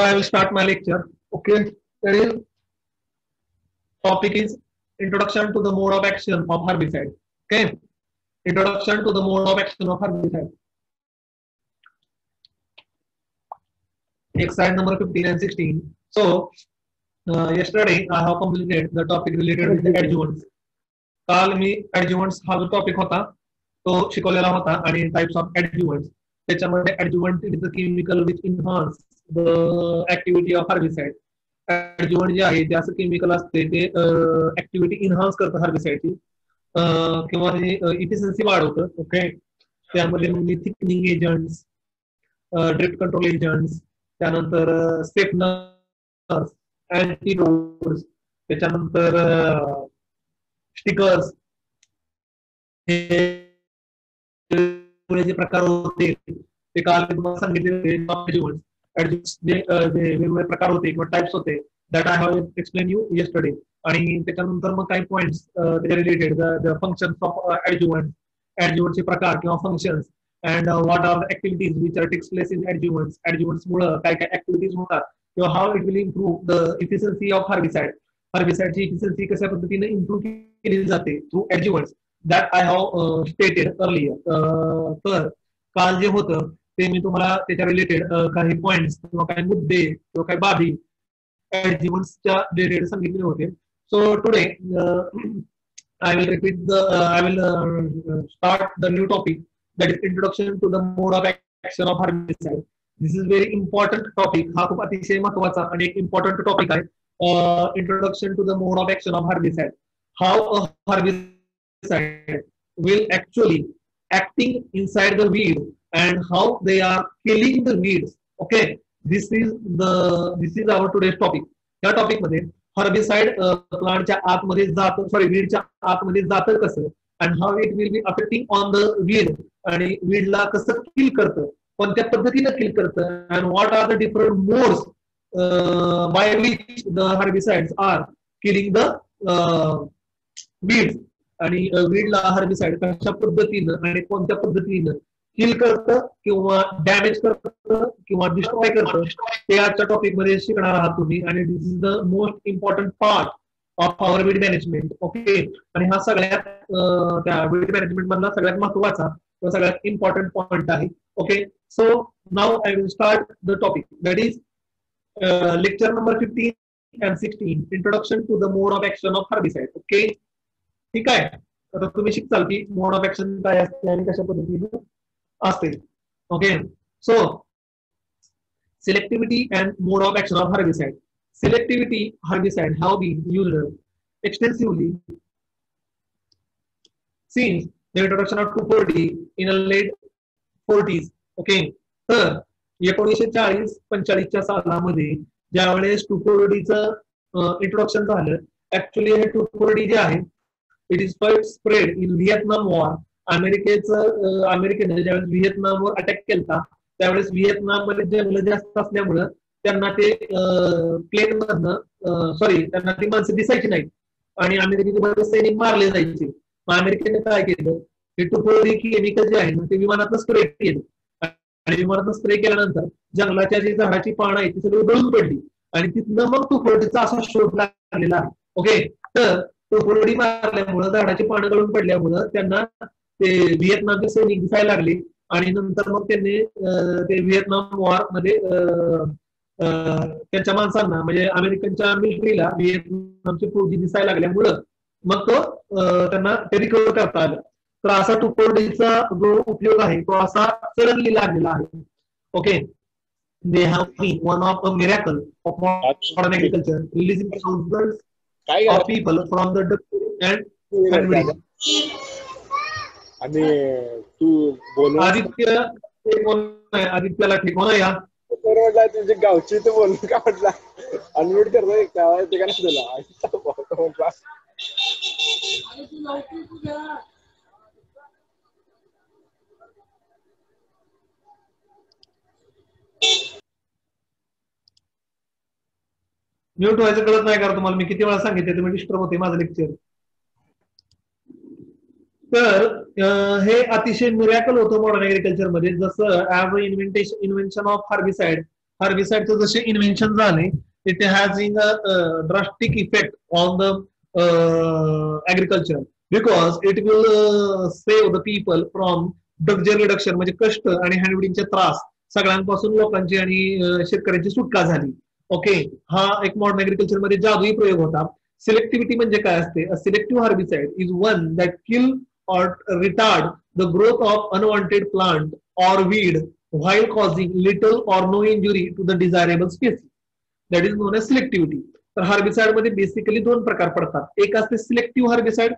Now I will start my lecture. Okay, the topic is introduction to the mode of action of herbicide. Okay, introduction to the mode of action of herbicide. Exercise number 15 and 16. So yesterday I have completed the topic related with the adjuvants. काल मी adjuvants हा जो topic होता तो शिकवलेला होता आणि types of adjuvants. त्याच्यामध्ये adjuvant is the chemical which enhance the activity of herbicide. Adjuvant जे आहे ते असं केमिकल असते ते ऍक्टिव्हिटी इन्हान्स करतं हर्बिसाइडची किंवा इफिशियन्सी वाढवतं. ओके, त्यामध्ये thickening agents, drift control agents, त्यानंतर स्टेपनर्स, अँटीडोट्स, त्याच्यानंतर स्टिकर्स, हे जे प्रकार होते ते काल मी तुम्हाला सांगितले. वेगवेगळे प्रकार होते किंवा टाइप्स होते that I have explain you yesterday. आणि त्याच्यानंतर मग काही पॉइंट्स त्याच्या रिलेटेड द फंक्शन्स ऑफ ऍडज्युव्हंटचे प्रकार किंवा functions and what are the activities which are takes place in adjuvants. ऍडज्युव्हंट्समुळे काय काय ऍक्टिव्हिटीज होतात किंवा how it will improve the efficiency of herbicide. हर्बिसाइडची इफिशियन्सी कशा पद्धतीने इम्प्रूव्ह केली जाते through adjuvants that I have stated earlier. तर काल जे होतं ते मी तुम्हाला त्याच्या रिलेटेड काही पॉइंट्स किंवा काही मुद्दे किंवा काही बाबी ऍडज्युव्हंट्सच्या रिलेटेड सांगितले होते. So today I will repeat the I will start the new topic, that is introduction to the mode of action of herbicide. This is very important topic. हा खूप अतिशय महत्त्वाचा आणि एक important topic आहे. Introduction to the mode of action of herbicide. How a herbicide will actually acting inside the weed and how they are killing the weeds. Okay, this is our today's topic. या topic मध्ये herbicide प्लांटच्या आतमध्ये जातं, sorry वीडच्या आतमध्ये जातं कसं, and how it will be affecting on the weed, आणि वीडला कसं किल करतं, कोणत्या पद्धतीने किल करतं, and what are the different modes by which the herbicides are killing the weeds. आणि वीडला हर्बिसाइड कशा पद्धतीनं आणि कोणत्या पद्धतीनं किल करतं किंवा डॅमेज करतं किंवा डिस्ट्रॉय करतं ते आजच्या टॉपिक मध्ये शिकणार आहात तुम्ही. आणि this is the most important part of our weed management. Okay, आणि हा सगळ्यात त्या वीड मॅनेजमेंट मधला सगळ्यात महत्वाचा किंवा सगळ्यात इम्पॉर्टंट पॉइंट आहे. Okay, so now I will start the topic, that is lecture number 15 and 16, introduction to the mode of action of herbicide. Okay, ठीक आहे. आता तुम्ही शिकताल की मोड ऑफ ऍक्शन काय असते आणि कशा पद्धतीने असते. Okay, so selectivity and mode of action of herbicide. Selectivity herbicide have been used extensively since the introduction of 2,4-D in the late 40s. Okay, तर 1940-45 च्या सालामध्ये ज्यावेळेस 2,4-Dचं इंट्रोडक्शन झालं, ऍक्च्युली हे 2,4-D जे आहे it is first spread in Vietnam war. अमेरिकेने ज्यावेळेस व्हिएतनामवर अटॅक केला त्यावेळेस व्हिएतनाम मध्ये जंगल जास्त असल्यामुळं त्यांना ते प्लेन मधनं त्यांना ती माणसं दिसायची नाही आणि अमेरिकेचे सैनिक मारले जायचे. मग अमेरिकेने काय केलं, हे 2,4-D केमिकल जे आहे ना ते विमानातनं स्प्रे केलं आणि विमानातनं स्प्रे केल्यानंतर जंगलाच्या जी झाडाची पानं आहेत ती सगळी गळून पडली आणि तिथनं मग 2,4-Dचा असा शोध लागलेला आहे. ओके, तर 2,4-D मारल्यामुळं झाडाची पानं गळून पडल्यामुळं त्यांना ते व्हिएतनामचे सैनिक दिसायला लागले आणि नंतर मग त्यांनी ते व्हिएतनाम वॉर मध्ये त्यांच्या माणसांना म्हणजे अमेरिकनच्या मिलिटरीला व्हिएतनामचे फौजी दिसायला लागल्यामुळं मग तो त्यांना ते रिकव्हर करता आलं. तर असा 2,4-Dचा जो उपयोग आहे तो असा सडनली लागलेला आहे. Okay, they have been one of a miracle of modern agriculture, releasing thousands of people from the and आणि तू बोल. आदित्य आदित्यला ठीक हो ना या म्हटलं तुझे गावची तर बोल का म्हटलं अनम्यूट करतोय काय ते का नाही तुला म्यूट व्हायचं कळत नाही का तुम्हाला? मी किती वेळा सांगितले तुम्ही डिस्टर्ब होते माझं लेक्चर. तर हे अतिशय मिरॅकल होतं मॉडर्न ऍग्रिकल्चर मध्ये. जसं ऍज इन्व्हेन्शन ऑफ हर्बिसाइड, हर्बिसाइडचं जसे इन्व्हेन्शन झाले, it having a drastic effect on the agriculture because it will save the people from drudgery reduction, म्हणजे कष्ट आणि हँडविडिंगचे त्रास सगळ्यांपासून लोकांची आणि शेतकऱ्यांची सुटका झाली. ओके, हा एक मॉडर्न ऍग्रिकल्चर मध्ये जादुई प्रयोग होता. सिलेक्टिव्हिटी म्हणजे काय असते? A selective herbicide is one that kill or retard the growth of unwanted plant or weed while causing little or no injury to the desirable species. That is known as selectivity. तर herbicide मध्ये basically दोन प्रकार पडतात. एक असते selective herbicide,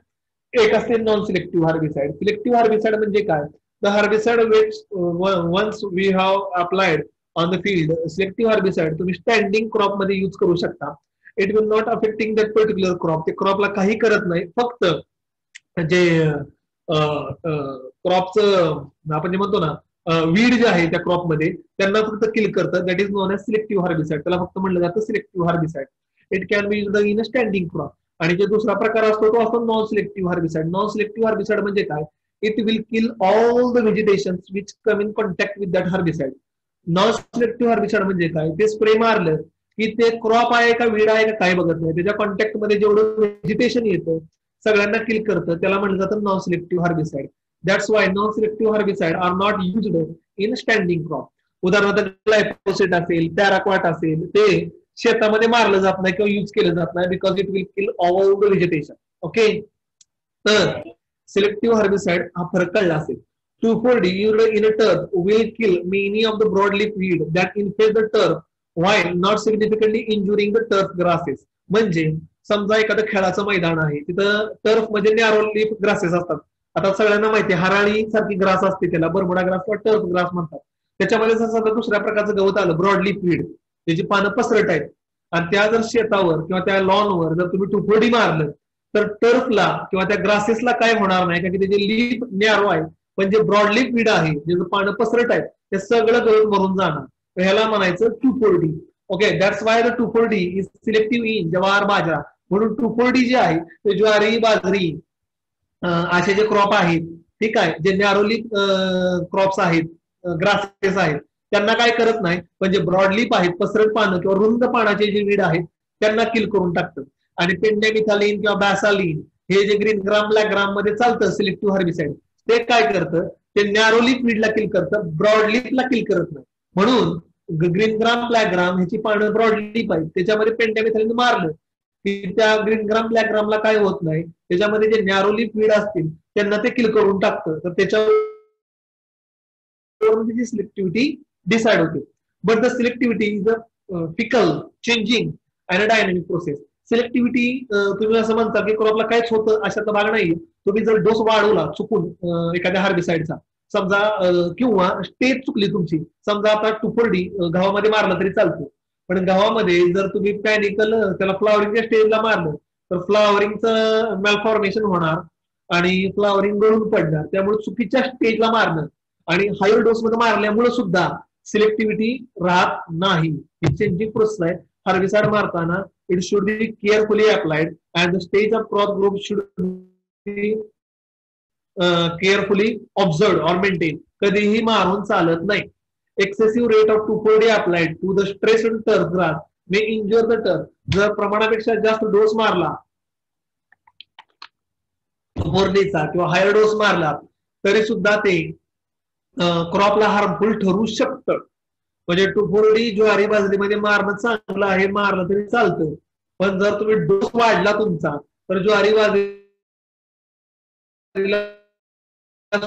एक असते non selective herbicide. Selective herbicide म्हणजे काय? The herbicide which once we have applied on the field. Selective herbicide तुम्ही स्टँडिंग क्रॉप मध्ये युज करू शकता. It will not affecting that particular crop. ते क्रॉपला काही करत नाही, फक्त जे क्रॉपचं आपण जे म्हणतो ना वीड जे आहे त्या क्रॉपमध्ये त्यांना फक्त किल करतं. That is known as selective herbicide. त्याला फक्त म्हणलं जातं selective herbicide. It can be used in a standing crop. आणि जो दुसरा प्रकार असतो तो असतो non selective herbicide. Non selective herbicide म्हणजे काय? It will kill all the vegetation which come in contact with that herbicide. Non selective herbicide म्हणजे काय? ते स्प्रे मारलं की ते क्रॉप आहे का वीड आहे का काय बघत नाही, त्याच्या कॉन्टॅक्ट मध्ये जेवढं व्हेजिटेशन येतं सगळ्यांना किल करतं, त्याला म्हटलं जातं non selective herbicide. That's why non selective herbicide are not used in standing crop. उदाहरणार्थ ग्लायफोसेट असेल, पॅराक्वाट असेल, ते शेतामध्ये मारलं जात नाही किंवा युज केलं जात नाही because it will kill all the vegetation. Okay, तर सिलेक्टिव्ह हर्बिसाइड हा फरक कळला असेल. 2,4-D used in a turf will kill many of the broadleaf weed that infest the turf while not significantly injuring the turf grasses. म्हणजे समजा एखादं खेळाचं मैदान आहे, तिथं टर्फ मध्ये नॅरो लीफ ग्रासेस असतात. आता सगळ्यांना माहिती आहे हराळी सारखी ग्रास असते, त्याला बरमुडा ग्रास किंवा टर्फ ग्रास म्हणतात. त्याच्यामध्ये जर समजा दुसऱ्या प्रकारचं गवत आलं ब्रॉडलीफ वीड, त्याची पानं पसरट आहेत, आणि त्या जर शेतावर किंवा त्या लॉनवर जर तुम्ही 2,4-D मारलं तर टर्फला किंवा त्या ग्रासेसला काय होणार नाही, कारण की त्याचे लीफ नॅरो आहे. पण जे ब्रॉडलीफ वीड आहे, जे पानं पसरट आहेत, ते सगळं गवत मरून जाणार. तर ह्याला म्हणायचं 2,4-D. Okay, that's why the 2,4-D is selective in जवार बाजरा. म्हणून 2,4-D जे आहे ते ज्वारी, बाजरी असे जे क्रॉप आहेत, ठीक आहे, जे नॅरोली क्रॉप्स आहेत, ग्रासेस आहेत, त्यांना काय करत नाही. म्हणजे ब्रॉडलीफ आहेत, पसरट पानं किंवा रुंद पानाचे जे वीड आहेत त्यांना किल करून टाकतं. आणि पेंडेमिथालिन किंवा बॅसालिन हे जे ग्रीन ग्राम ब्लॅक ग्राम मध्ये चालतं सिलेक्टिव्ह हर्बिसाइड, ते काय करतं? ते नॅरोलीफ वीडला किल करतं, ब्रॉडलीफला किल करत नाही. म्हणून ग्रीन ग्राम ब्लॅक ग्राम ह्याची पानं ब्रॉडलीफ आहेत, त्याच्यामध्ये पेंडेमिथालिन मारलं की त्या ग्रीन ग्राम ब्लॅक ग्रामला काय होत नाही, त्याच्यामध्ये जे नॅरोलीफ वीड असतील त्यांना ते किल करून टाकतं. तर त्याच्यावर सिलेक्टिव्हिटी डिसाइड होते. But the selectivity is a fickle, changing and a dynamic process. Selectivity तुम्ही असं म्हणता की क्रॉपला काहीच होतं अशाचा भाग नाही. तुम्ही जर डोस वाढवला चुकून एखाद्या हार्बिसाइडचा समजा, किंवा स्टेज चुकली तुमची, समजा आता 2,4-D गव्हामध्ये मारलं तरी चालतं, पण गव्हामध्ये जर तुम्ही पॅनिकल त्याला फ्लॉवरिंगच्या स्टेजला मारलं तर फ्लॉवरिंगचं मॅलफॉर्मेशन होणार आणि फ्लॉवरिंग गळून पडणार. त्यामुळे चुकीच्या स्टेजला मारणं आणि हायर डोस मध्ये मारल्यामुळे सुद्धा सिलेक्टिव्हिटी राहत नाही. ही चेंजिंग प्रोसेस आहे. हर्बिसाइड मारताना it should be carefully applied and the stage of crop growth should be carefully observe or maintain. कधीही मारून चालत नाही. Excessive rate of 2,4-D applied to the stressed turf grass may injure the turf. जर प्रमाणापेक्षा जास्त dose मारला 2,4-Dचा किंवा higher dose मारला तरी सुद्धा ते क्रॉपला हार्मफुल ठरू शकतं. म्हणजे 2,4-D ज्वारी बाजरीमध्ये मारणं चांगलं आहे, मारलं तरी चालतं, पण जर तुम्ही डोस वाढला तुमचा तर ज्वारी बाजरी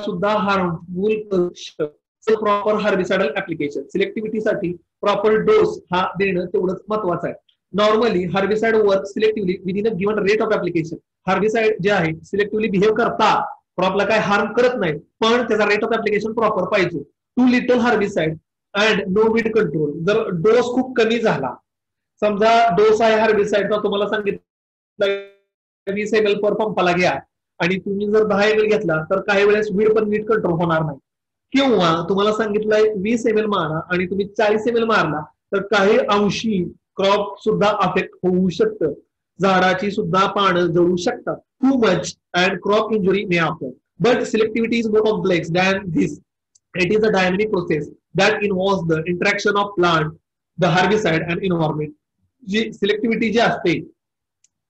सुद्धा हार्मफुल करू शकतं. Proper herbicidal application. सिलेक्टिव्हिटीसाठी प्रॉपर डोस हा देणं तेवढंच महत्वाचं आहे. Normally herbicide work selectively within a given rate of application. Herbicide जे आहे सिलेक्टिव्हली बिहेव करता, क्रॉपला काय हार्म करत नाही, पण त्याचा रेट ऑफ ऍप्लिकेशन प्रॉपर पाहिजे. Too little herbicide and no weed control. जर डोस खूप कमी झाला, समजा डोस आहे हार्बिसाइडचा तुम्हाला सांगितलं 20 ml पर पंपाला घ्या, आणि तुम्ही जर 10 ml घेतला तर काही वेळेस वीड पण नीट कंट्रोल होणार नाही. किंवा तुम्हाला सांगितलंय 20 ml मारा आणि तुम्ही 40 ml मारला तर काही अंशी क्रॉप सुद्धा अफेक्ट होऊ शकतं. झाडाची सुद्धा पानं जळू शकतात. Too much and crop injury may occur. But सिलेक्टिव्हिटी is more complex than this. It is a dynamic process that involves the interaction of plant, the herbicide and environment. जी सिलेक्टिव्हिटी जी असते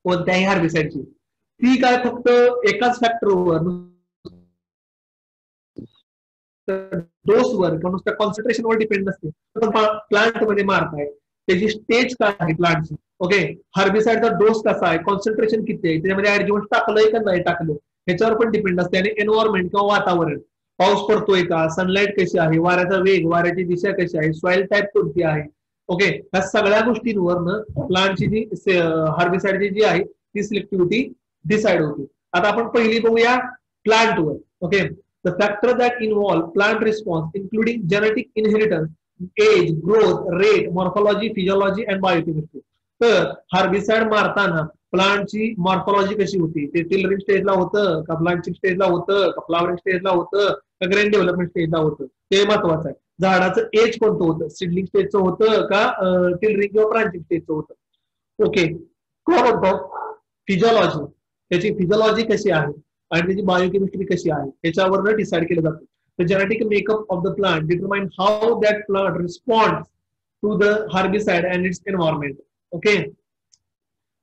कोणत्याही हार्बिसाइडची ती काय फक्त एकाच फॅक्टरवर डोसवर किंवा नुसत्या कॉन्सन्ट्रेशनवर डिपेंड नसते. प्लांट मध्ये मारताय त्याची स्टेज काय आहे प्लांटची. ओके, हार्बिसाइडचा डोस कसा आहे, कॉन्सन्ट्रेशन किती आहे, त्याच्यामध्ये ऍडज्युव्हंट टाकलंय का नाही टाकलं ह्याच्यावर पण डिपेंड असते. आणि एन्व्हायरमेंट किंवा वातावरण, पाऊस पडतोय का, सनलाईट कशी आहे, वाऱ्याचा वेग, वाऱ्याची दिशा कशी आहे, सॉइल टाईप कोणती आहे. ओके, ह्या सगळ्या गोष्टींवर प्लांटची जी हार्बिसाइडची जी आहे ती सिलेक्टिव्हिटी डिसाइड होते. आता आपण पहिली बघूया प्लांटवर. Okay, the factor that involve plant response including genetic inheritance, age, growth, rate, morphology, physiology and biochemistry. तर हार्बिसाइड मारताना प्लांटची मॉर्फॉलॉजी कशी होती, ते टिलरिंग स्टेजला होतं का, ब्लांचिंग स्टेजला होतं का, फ्लावरिंग स्टेजला होतं का, ग्रेन डेव्हलपमेंट स्टेजला होतं, ते महत्वाचं आहे. झाडाचं एज कोणतं होतं, सीडलिंग स्टेजचं होतं का टिलरिंग किंवा ब्रांचिंग स्टेजचं होतं. ओके, फिजिओलॉजी, त्याची फिजिओलॉजी कशी आहे आणि त्याची बायोकेमिस्ट्री कशी आहे ह्याच्यावर डिसाइड केलं जातं. The genetic makeup of the plant determine how that plant respond to the herbicide and its environment. Okay,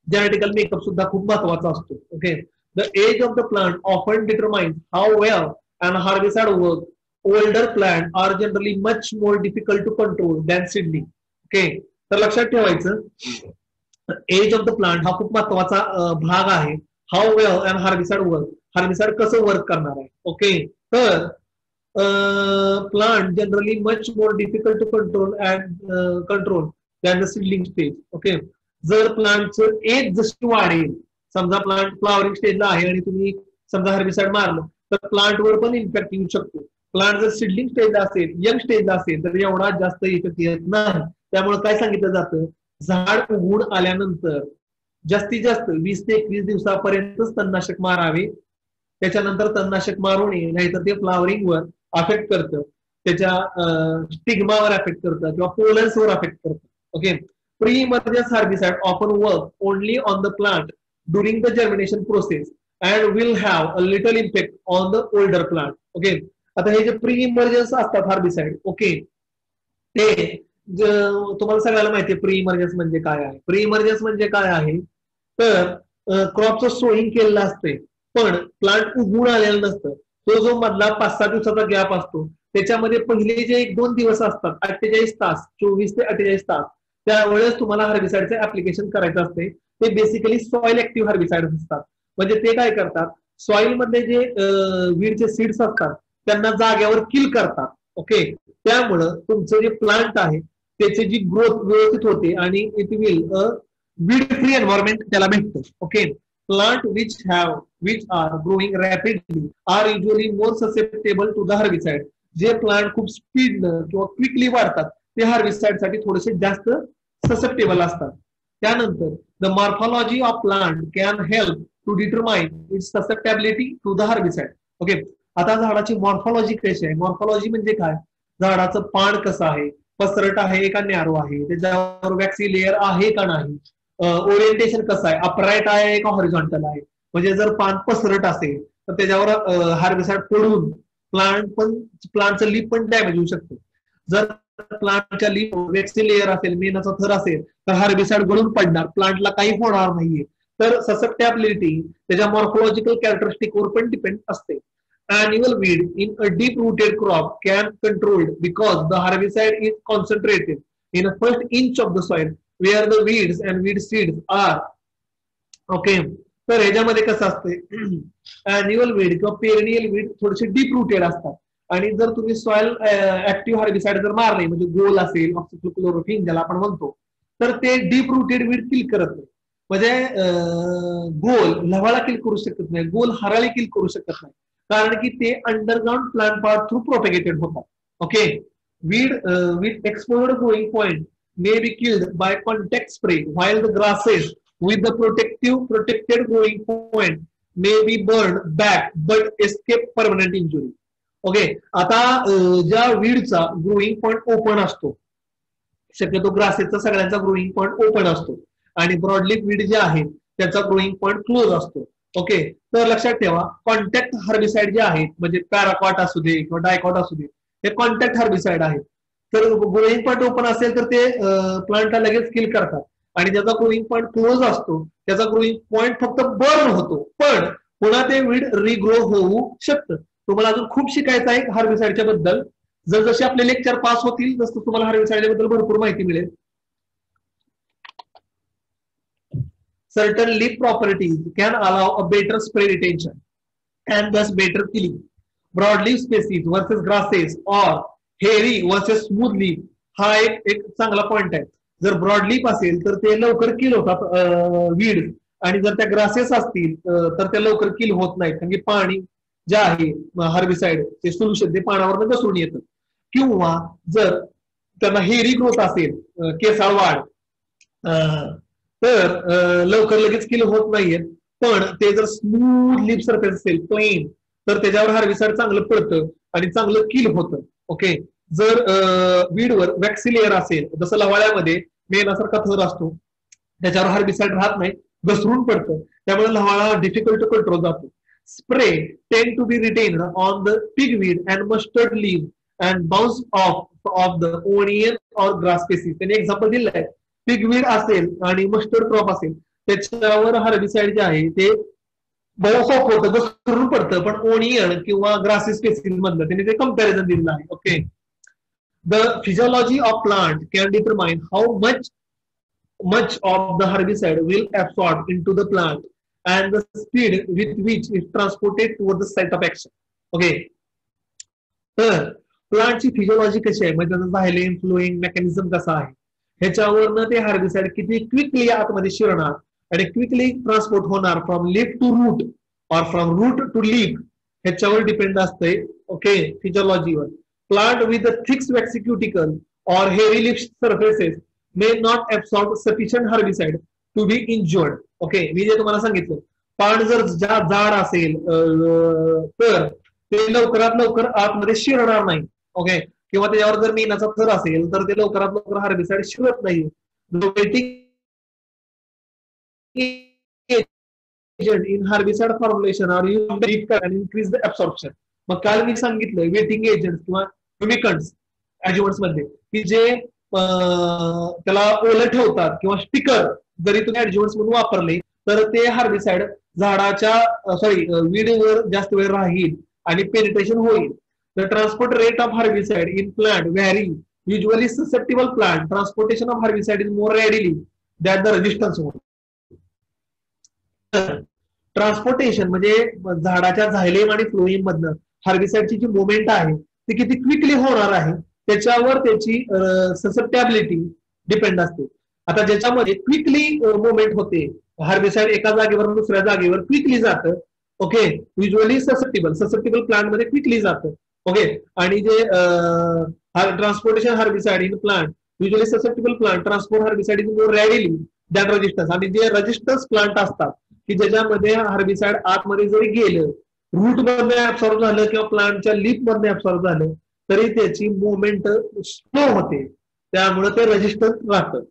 genetical makeup सुद्धा खूप महत्वाचा असतो. Okay, the age of the plant often determines how well and herbicide work. Older plant are generally much more difficult to control than seedling. Okay, तर लक्षात ठेवायचं age of the plant हा खूप महत्वाचा भाग आहे. How well and herbicide work, herbicide कसं work करणार आहे. ओके, तर plant generally much more difficult to control than the seedling stage. Okay, जर प्लांटचं एज जशी वाढेल, समजा प्लांट फ्लावरिंग स्टेजला आहे आणि तुम्ही समजा हार्बिसाइड मारलं तर प्लांटवर पण इम्पॅक्ट येऊ शकतो. प्लांट जर सीडलिंग स्टेजला असेल, यंग स्टेजला असेल तर एवढा जास्त इफेक्ट येत नाही. त्यामुळे काय सांगितलं जातं, झाड उगवून आल्यानंतर जास्तीत जास्त 20 ते 21 दिवसापर्यंतच तणनाशक मारावे. त्याच्यानंतर तणनाशक मारू नये, नाहीतर ते फ्लावरिंगवर अफेक्ट करतं, त्याच्या स्टिग्मावर अफेक्ट करतं किंवा पोलन्सवर अफेक्ट करतं. Okay, pre-emergence herbicide often work only on the plant during the germination process and will have a little impact on the older plant. Okay, आता हे जे प्री इमर्जन्स असतात हार्बिसाइड, ओके, ते तुम्हाला सगळ्याला माहिती आहे प्री इमर्जन्स म्हणजे काय आहे. प्री इमर्जन्स म्हणजे काय आहे, तर क्रॉपचं सोईंग केलेलं असते पण प्लांट उगवून आलेलं नसतं. तो जो मधला 5-6 दिवसाचा गॅप असतो त्याच्यामध्ये पहिले जे 1-2 दिवस असतात, 48 तास, 24 ते 48 तास, त्यावेळेस तुम्हाला हार्बिसाइडचं ऍप्लिकेशन करायचं असते. ते बेसिकली सॉइल ऍक्टिव्ह हार्बिसाइड असतात. म्हणजे ते काय करतात, सॉइल मध्ये जे वीडचे सीड्स असतात त्यांना जाग्यावर किल करतात. ओके, त्यामुळं तुमचं जे प्लांट आहे त्याची जी ग्रोथ व्यवस्थित होते आणि it will weed free environment त्याला भेटतं. Okay, plant which are growing rapidly are usually more susceptible to the herbicide. जे प्लांट खूप स्पीडनं किंवा क्विकली वाढतात ते हार्बिसाइड साठी थोडेसे जास्त ससेप्टेबल असतात. त्यानंतर the morphology of plant can help to determine its susceptibility to the herbicide. Okay, आता झाडाची मॉर्फॉलॉजी कशी आहे, मॉर्फॉलॉजी म्हणजे काय, झाडाचं पान कसं आहे, पसरट आहे का नॅरो आहे, त्याच्यावर वॅक्सी लेअर आहे का नाही, ओरिएंटेशन कसं आहे, अपराईट आहे का हॉरिझॉन्टल आहे. म्हणजे जर पान पसरट असेल तर त्याच्यावर हार्बिसाइड पडून प्लांटचं लीफ पण डॅमेज होऊ शकतो. जर प्लांटच्या लीफ वॅक्सी लेअर असेल, मेनाचा थर असेल तर हार्बिसाइड गळून पडणार, प्लांटला काही होणार नाहीये. तर ससेप्टेबिलिटी त्याच्या मॉर्फॉलॉजिकल कॅरेक्टरिस्टिकवर पण डिपेंड असते. Annual weed in a deep-rooted crop can controlled because the herbicide is concentrated in a first inch of the soil where the weeds and weed seeds are. Okay, तर ह्याच्यामध्ये कसं असते, annual weed किंवा perennial weed थोडेसे deep rooted असतात आणि जर तुम्ही सॉइल ऍक्टिव्ह हार्बिसाइड जर मारले म्हणजे गोल असेल, ऑक्सिक्लोरोफिन ज्याला आपण म्हणतो, तर ते डीप रुटेड वीड किल करत नाही. म्हणजे गोल लवाळा किल करू शकत नाही, गोल हराळी किल करू शकत नाही, कारण की ते underground plant part through propagated होतात. Okay, weed with exposed growing point may be killed by contact spray while the grasses with the protected growing point may be burned back but escape permanent injury. Okay, आता ज्या वीडचा growing point open असतो, शक्यतो ग्रासेसचा सगळ्यांचा growing point open असतो आणि broadleaf weed जे आहे त्याचा ग्रोईंग पॉइंट क्लोज असतो. ओके, तर लक्षात ठेवा कॉन्टॅक्ट हार्बिसाइड जे आहेत म्हणजे पॅराक्वाट असू दे किंवा डायकॉट असू दे, हे कॉन्टॅक्ट हार्बिसाइड आहेत. तर ग्रोईंग पॉईंट ओपन असेल तर ते प्लांटला लगेच किल करतात, आणि ज्याचा ग्रोईंग पॉईंट क्लोज असतो त्याचा ग्रोईंग पॉईंट फक्त बर्न होतो, पण पुन्हा ते वीड रिग्रो होऊ शकतं. तुम्हाला अजून खूप शिकायचं आहे हार्बिसाइडच्या बद्दल. जसजसे आपले लेक्चर पास होतील तसं तुम्हाला हार्बिसाइडच्या बद्दल भरपूर माहिती मिळेल. Certain leaf properties can allow a better spray retention and thus better killing. Broadleaf species versus grasses or hairy versus smooth leaf हा एक चांगला पॉइंट आहे. जर ब्रॉडलीफ असेल तर ते लवकर किल होतात वीड, आणि जर त्या ग्रासेस असतील तर त्या लवकर किल होत नाहीत, कारण की पाणी जे आहे हार्बिसाइड ते सोल्युशन ते पाण्यावर घसरून येतं. किंवा जर त्यांना हेरी ग्रोथ असेल, केसाळ वाढ, तर लवकर लगेच किल होत नाहीयेत. पण ते जर स्मूथ लिप सरफेस असेल प्लेन तर त्याच्यावर हार्बिसाइड चांगलं पडतं आणि चांगलं किल होतं. ओके. जर वीडवर वॅक्सी लेअर असेल, जसं लवाळ्यामध्ये मेणासारखा थर असतो, त्याच्यावर हार्बिसाइड राहत नाही, घसरून पडतं, त्यामुळे लवाळा डिफिकल्ट टू कंट्रोल जातो. Spray tend to be retain on the pigweed and mustard leave and bounce off the onion or grass species. त्यांनी एक्झाम्पल दिलं आहे. पिगवीड असेल आणि मस्टर्ड क्रॉप असेल त्याच्यावर हार्बिसाइड जे आहे ते बाउन्स ऑफ होतं, घसरून पडतं, पण ओनियन किंवा ग्रासी स्पेसिस मधलं त्यांनी ते कंपॅरिझन दिलेलं आहे. Okay. The physiology of plant can determine how much of the herbicide will absorb into the plant and the speed with which it transported toward the site of action. Okay. तर प्लांटची physiology कशी आहे, म्हणजे त्याचा झायलेम flowing mechanism कसा आहे, ह्याच्यावरनं ते herbicide किती क्विकली आतमध्ये शिरणार आणि क्विकली ट्रान्सपोर्ट होणार फ्रॉम लीफ टू रूट और फ्रॉम रूट टू लीफ, ह्याच्यावर डिपेंड असते. Okay. फिजिओलॉजीवर. Plant with a thick waxy cuticle or hairy leaf surfaces may not absorb sufficient herbicide to be injured. Okay. मी जे तुम्हाला सांगितलं, पान जर जाड असेल तर ते लवकरात लवकर आतमध्ये शिरणार नाही. ओके. किंवा त्याच्यावर जर मेणाचा थर असेल तर ते लवकरात लवकर हार्बिसाइड शिरत नाही. In herbicide formulation are used to increase the absorption. मग काल मी सांगितलं वेटिंग एजंट किंवा ह्युमिकंट्स ऍडज्युव्हंट्स मध्ये की जे त्याला ओलं ठेवतात किंवा स्टिकर जरी तुम्ही ऍडज्युव्हंट्स म्हणून वापरले तर ते हार्बिसाइड झाडाच्या वीडवर जास्त वेळ राहील आणि पेनिट्रेशन होईल. The transport rate of herbicide in plant vary usually susceptible plant transportation of herbicide is more readily that the resistance होईल. ट्रान्सपोर्टेशन म्हणजे झाडाच्या झायलेम आणि फ्लोएम मधनं हार्बिसाइडची जी मुवमेंट आहे ती किती क्विकली होणार आहे त्याच्यावर त्याची ससेप्टॅबिलिटी डिपेंड असते. आता ज्याच्यामध्ये क्विकली मुवमेंट होते, हार्बिसाइड एका जागेवर दुसऱ्या जागेवर क्विकली जातं. ओके. युजली ससेप्टिबल प्लांट मध्ये क्विकली जातं. ओके. आणि जे transportation herbicide in plant usually susceptible plant transport herbicide is more readily that resistance. आणि जे रेजिस्टन्स प्लांट असतात की ज्याच्यामध्ये हार्बिसाइड आतमध्ये जरी गेलं, रूट मध्ये ऍब्सॉर्ब झालं किंवा प्लांटच्या लीफ मध्ये ऍब्सॉर्ब झालं तरी त्याची मुवमेंट स्लो होते, त्यामुळे ते रेजिस्टन्स राहतं.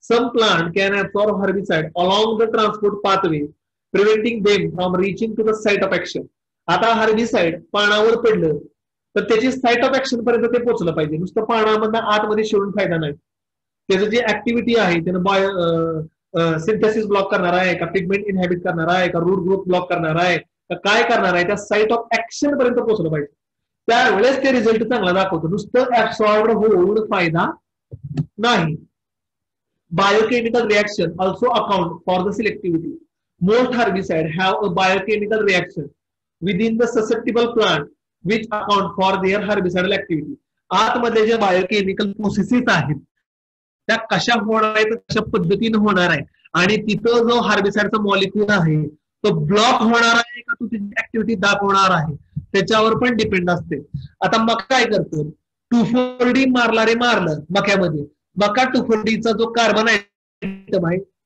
Some plant can absorb herbicide along the transport pathway preventing them from reaching to the site of action. आता हार्बिसाइड पानावर पडलं तर त्याची साइट ऑफ ऍक्शन पर्यंत ते पोहोचलं पाहिजे. नुसतं पानामधनं आतमध्ये शिरून फायदा नाही. त्याचं जी ऍक्टिव्हिटी आहे त्यानं सिंथेसिस ब्लॉक करणार आहे का, पिगमेंट इनहॅबिट करणार आहे का, रूट ग्रोथ ब्लॉक करणार आहे का, काय करणार आहे, त्या साइट ऑफ ऍक्शन पर्यंत पोहोचलं पाहिजे. त्यावेळेस ते रिझल्ट चांगला दाखवतो. नुसतं ऍब्सॉर्ब होऊन फायदा नाही. Biochemical reaction also account for the selectivity. Most herbicide have a biochemical reaction within the susceptible plant which account for their herbicidal activity. आतमध्ये जे बायोकेमिकल प्रोसेसेस आहेत त्या कशा होणार आहेत, कशा पद्धतीने होणार आहे, आणि तिथं जो हार्बिसाइडचा मॉलिक्यूल आहे तो ब्लॉक होणार आहे का तो त्याची ऍक्टिव्हिटी दाखवणार आहे त्याच्यावर पण डिपेंड असते. आता मका काय करतं, 2,4-D मारलं मक्यामध्ये, मका 2,4-Dचा जो कार्बन आहे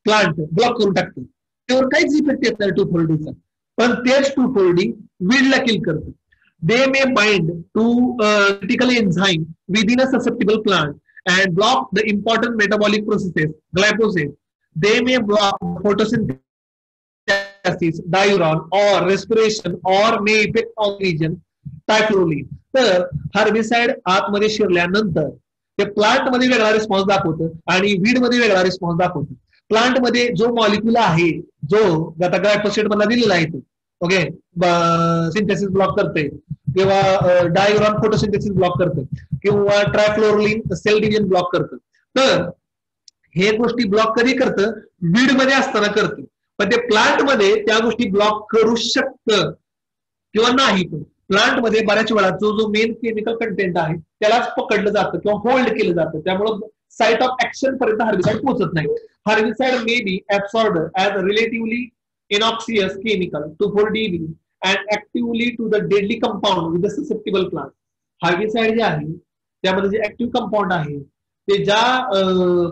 प्लांट ब्लॉक करून टाकतो, त्यावर काहीच इफेक्ट येत नाही 2,4-Dचा. पण तेच 2,4-D वीडला किल करतं. They may bind to critical enzyme within a susceptible plant and block the important metabolic processes, glyphosate. They may block photosynthesis, diuron, or respiration, or may affect oxygen, typhloline. तर herbicide आतमध्ये शिरल्यानंतर ते plant मध्ये वेगळा response दाखवतं आणि weed मध्ये वेगळा response दाखवतं. प्लांट मध्ये जो मॉलिक्युल आहे जो आता ग्लायफोसेट मला दिलेला आहे तो ओके सिंथेसिस ब्लॉक करते किंवा डायग्राम फोटोसिंथेसिस ब्लॉक करतं किंवा ट्रायफ्लोरलिन सेल डिव्हिजन ब्लॉक करतं. तर हे गोष्टी ब्लॉक कधी करतं वीड मध्ये असताना करतं, पण ते प्लांट मध्ये त्या गोष्टी ब्लॉक करू शकतं किंवा नाही. पण प्लांट मध्ये बऱ्याच वेळा जो मेन केमिकल कंटेंट आहे त्यालाच पकडलं जातं किंवा होल्ड केलं जातं, त्यामुळे साइट ऑफ ऍक्शन पर्यंत हर्बिसाइड पोहोचत नाही. Herbicide may be absorbed as relatively innoxious chemical to 4dB and actively to the deadly compound with the susceptible plant. Herbicide जे आहे त्यामध्ये जे ऍक्टिव्ह कंपाऊंड आहे ते ज्या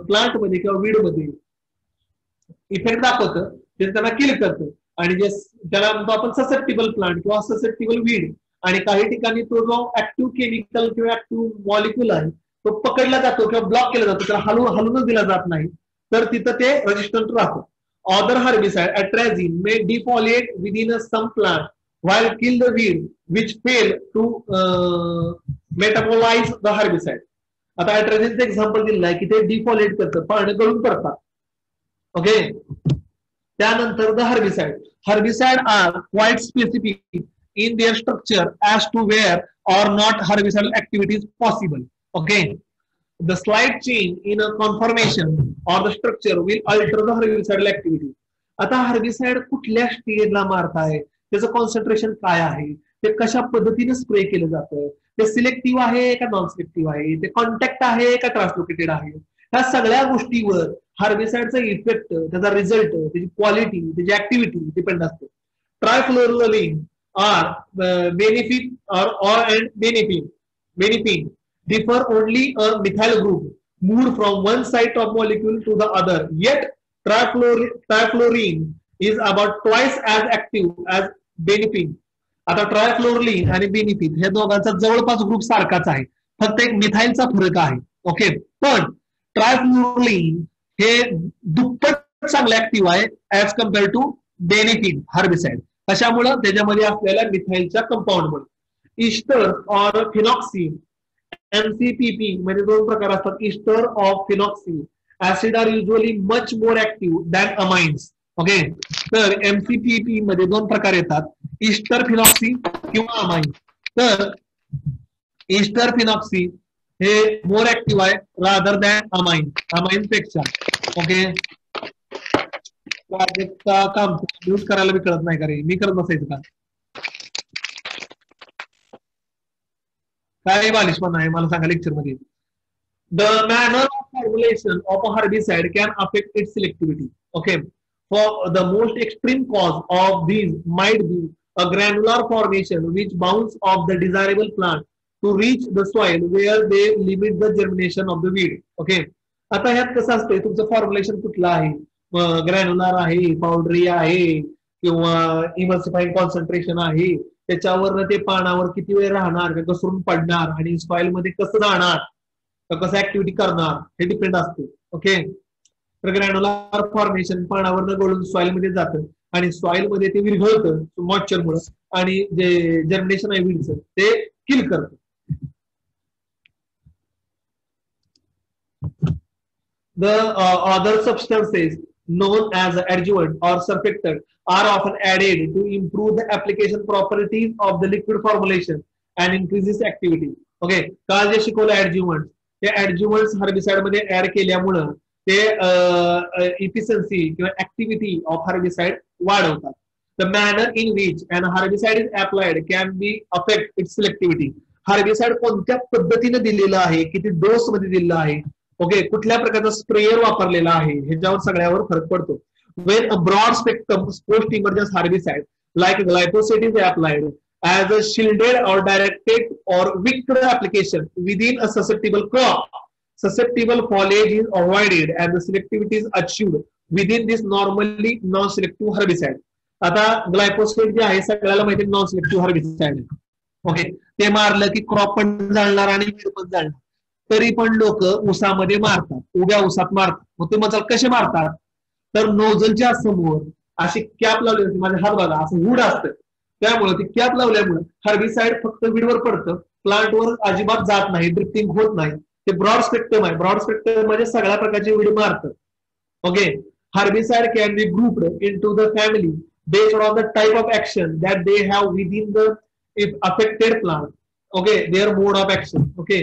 प्लांट मध्ये किंवा वीड मध्ये इफेक्ट दाखवतं ते त्यांना किल करतं आणि जे त्याला म्हणतो आपण ससेप्टिबल प्लांट किंवा ससेप्टिबल वीड, आणि काही ठिकाणी तो जो ऍक्टिव्ह केमिकल किंवा ऍक्टिव्ह मॉलिक्युल आहे तो पकडला जातो किंवा ब्लॉक केला जातो, त्याला हलवूनच दिला जात नाही, तर तिथं ते रेजिस्टंट राहतं. Other herbicide, atrazine, may defoliate within some plant while kill the weed which fail to metabolize the herbicide. आता atrazine एक्झाम्पल दिलं आहे की ते डिफॉलेट करतं, पाणी गळून पडतात. ओके, त्यानंतर the herbicide are quite specific in their structure as to where or not herbicidal activity is possible. Okay, the slight change in a conformation or the structure will alter the herbicidal activity. आता herbicide कुठल्या स्टेजला मारताय, त्याचं concentration काय आहे, ते कशा पद्धतीने spray केलं जातं, ते सिलेक्टिव्ह आहे का नॉन सिलेक्टिव्ह आहे, ते कॉन्टॅक्ट आहे का ट्रान्सलोकेटेड आहे, ह्या सगळ्या गोष्टीवर हर्बिसाइडचा इफेक्ट, त्याचा रिझल्ट, त्याची क्वालिटी, त्याची ऍक्टिव्हिटी डिपेंड असते. Trifluralin are benefit or and benefit differ only a methyl group moved from one site of molecule to the other, yet trifluorine is about twice as active as benefit. आता ट्रायफ्लोरलिन आणि benefit हे दोघांचा जवळपास group सारखाच आहे, फक्त एक मिथाईलचा फरक आहे. ओके, पण ट्रायफ्लोरलिन हे दुप्पट चांगलं ऍक्टिव्ह आहे as compare to benefit herbicide. कशामुळे? त्याच्यामध्ये असलेल्या मिथाईलच्या कंपाऊंडमुळे. इस्टर और फिनॉक्सी MCPP म्हणजे दोन प्रकार असतात, ester of phenoxy acid are usually much more active than amines. Okay, तर MCPP मध्ये दोन प्रकार येतात, इस्टर फिनॉक्सी किंवा अमाइन. तर इस्टर फिनॉक्सी हे मोर ऍक्टिव्ह आहे रादर दॅन अमाइन पेक्षा. ओके, काम यूज करायला बी कळत नाही का रे, मी करत बसायचं का काय बालिश पण आहे मला सांगा लेक्चर मध्ये. The manner of formulation of a herbicide can affect it's सिलेक्टिव्हिटी. Okay, for the most extreme cause of these might be a granular formation which bounce off the desirable plant to reach the soil where they limit the germination of the weed. Okay, आता ह्यात कसं असतंय, तुमचं formulation कुठलं आहे, granular आहे, पावडरी आहे किंवा इमल्सिफाईंग कॉन्सन्ट्रेशन आहे, त्याच्यावर ते पानावर किती वेळ राहणार, का घसरून पडणार आणि सॉइल मध्ये कसं राहणार, कसं ऍक्टिव्हिटी करणार हे डिपेंड असते. ओके, तर ग्रॅन्युलर फॉर्मेशन पानावर गळून सॉइल मध्ये जातं आणि सॉइल मध्ये ते विरघळतं मॉइश्चरमुळे आणि जे जर्मिनेशन आहे वीडचं ते किल करतं. The other substances known as adjuvant or surfactant are often added to improve the application properties of the liquid formulation and increases activity. Okay, काल जे शिकवलं adjuvant, ते adjuvants herbicide मध्ये ऍड केल्यामुळं ते efficiency किंवा activity of herbicide वाढवतात. The manner in which an herbicide is applied can be affect its selectivity. herbicide कोणत्या पद्धतीने दिलेलं आहे, किती डोस मध्ये दिलेलं आहे, ओके, कुठल्या प्रकारचा स्प्रेयर वापरलेला आहे ह्याच्यावर सगळ्यावर फरक पडतो. When a broad spectrum post emergence herbicide like glyphosate is applied as a shielded or directed or wicked application within a susceptible crop, susceptible foliage is avoided and the selectivity is achieved within this normally non-selective herbicide. आता glyphosate जे आहे सगळ्याला माहिती non selective herbicide. Okay, ते मारलं की crop पण जाळणार आणि वीड पण जाळणार, तरी पण लोक ऊसामध्ये मारतात, उभ्या ऊसात मारतात. मग ते मग कसे मारतात, तर नोझलच्या समोर अशी कॅप लावली होती, माझ्या हात बघा असं वूड असतं, त्यामुळे ती कॅप लावल्यामुळे हर्बिसाइड फक्त वीडवर पडतं, प्लांटवर अजिबात जात नाही, ड्रिफ्टिंग होत नाही ते ब्रॉड स्पेक्ट्रम आहे. ब्रॉड स्पेक्ट्रम मध्ये सगळ्या प्रकारचे वीड मारतं. Okay. Herbicide can be grouped into the family based on the type of action that they have within the affected plant. Okay, their mode of action. Okay,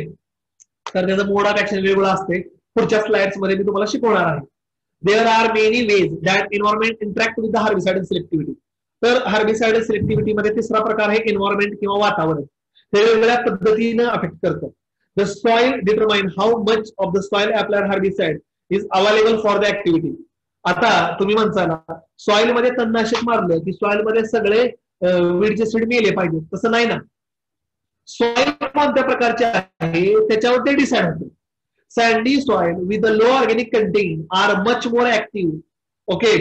तर त्याचं मोड of action वेगळं असते. पुढच्या slides मध्ये मी तुम्हाला शिकवणार आहे. There are many ways that environment interact with the herbicide selectivity. तर herbicide selectivity मध्ये तिसरा प्रकार आहे एन्व्हायरमेंट किंवा वातावरण. ते वेगवेगळ्या पद्धतीने अफेक्ट करतं. The soil determine how much of the soil applied herbicide is available for the activity. आता तुम्ही म्हणताना सॉइल मध्ये तणनाशक मारलं की सॉइल मध्ये सगळे वीडचे सीड मेले पाहिजे, तसं नाही ना. सॉइल कोणत्या प्रकारचे आहे त्याच्यावर ते डिसाइड होतं. Sandy soil with low organic content are much more active. Okay.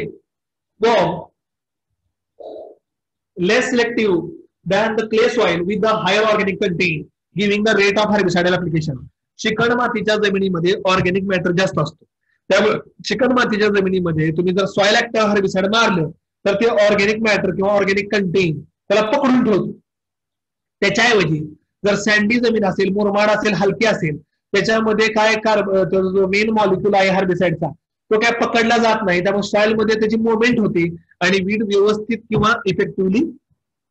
Less selective than the clay soil with the higher organic content giving the rate of herbicidal application. चिकण मातीच्या जमिनीमध्ये ऑर्गॅनिक मॅटर जास्त असतो. त्यामुळे chicken मातीच्या जमिनीमध्ये तुम्ही जर सॉइल ऍक्टिव्ह हर्बिसाइड मारलं तर ते ऑर्गॅनिक मॅटर किंवा ऑर्गॅनिक कंटेन त्याला पकडून ठेवतो. त्याच्याऐवजी जर सँडी जमीन असेल, मुरमाड असेल, हलकी असेल, त्याच्यामध्ये काय जो मेन मॉलिक्यूल आहे हर्बिसाइडचा तो काय पकडला जात नाही. त्यामुळे सॉइल मध्ये त्याची मुवमेंट होते आणि वीड व्यवस्थित किंवा इफेक्टिव्हली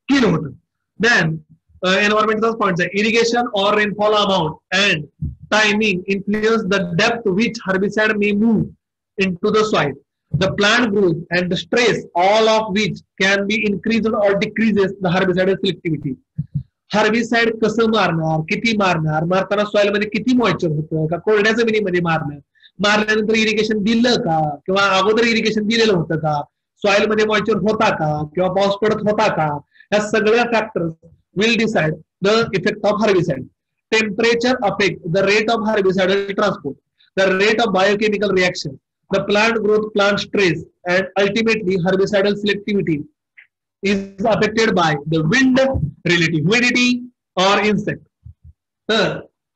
किल होतं. देन एन्व्हायरमेंटचा पॉइंट आहे irrigation or rainfall amount and timing influence the depth which herbicide may move into the soil, the plant growth and the stress, all of which can be increased or decreases the herbicide selectivity. Herbicide कसं मारणार, किती मारणार, मारताना soil मध्ये किती moisture होतं का, कोरड्या जमिनीमध्ये मारल्यानंतर इरिगेशन दिलं का किंवा अगोदर इरिगेशन दिलेलं होतं का, सॉइल मध्ये मॉइश्चर होता का किंवा पाऊस पडत होता का, या सगळ्या factors will decide the effect of herbicide. Temperature affect the rate of herbicidal transport, the rate of biochemical reaction, the plant growth, plant stress, and ultimately herbicidal selectivity is affected by the wind, relative humidity, or insect. तर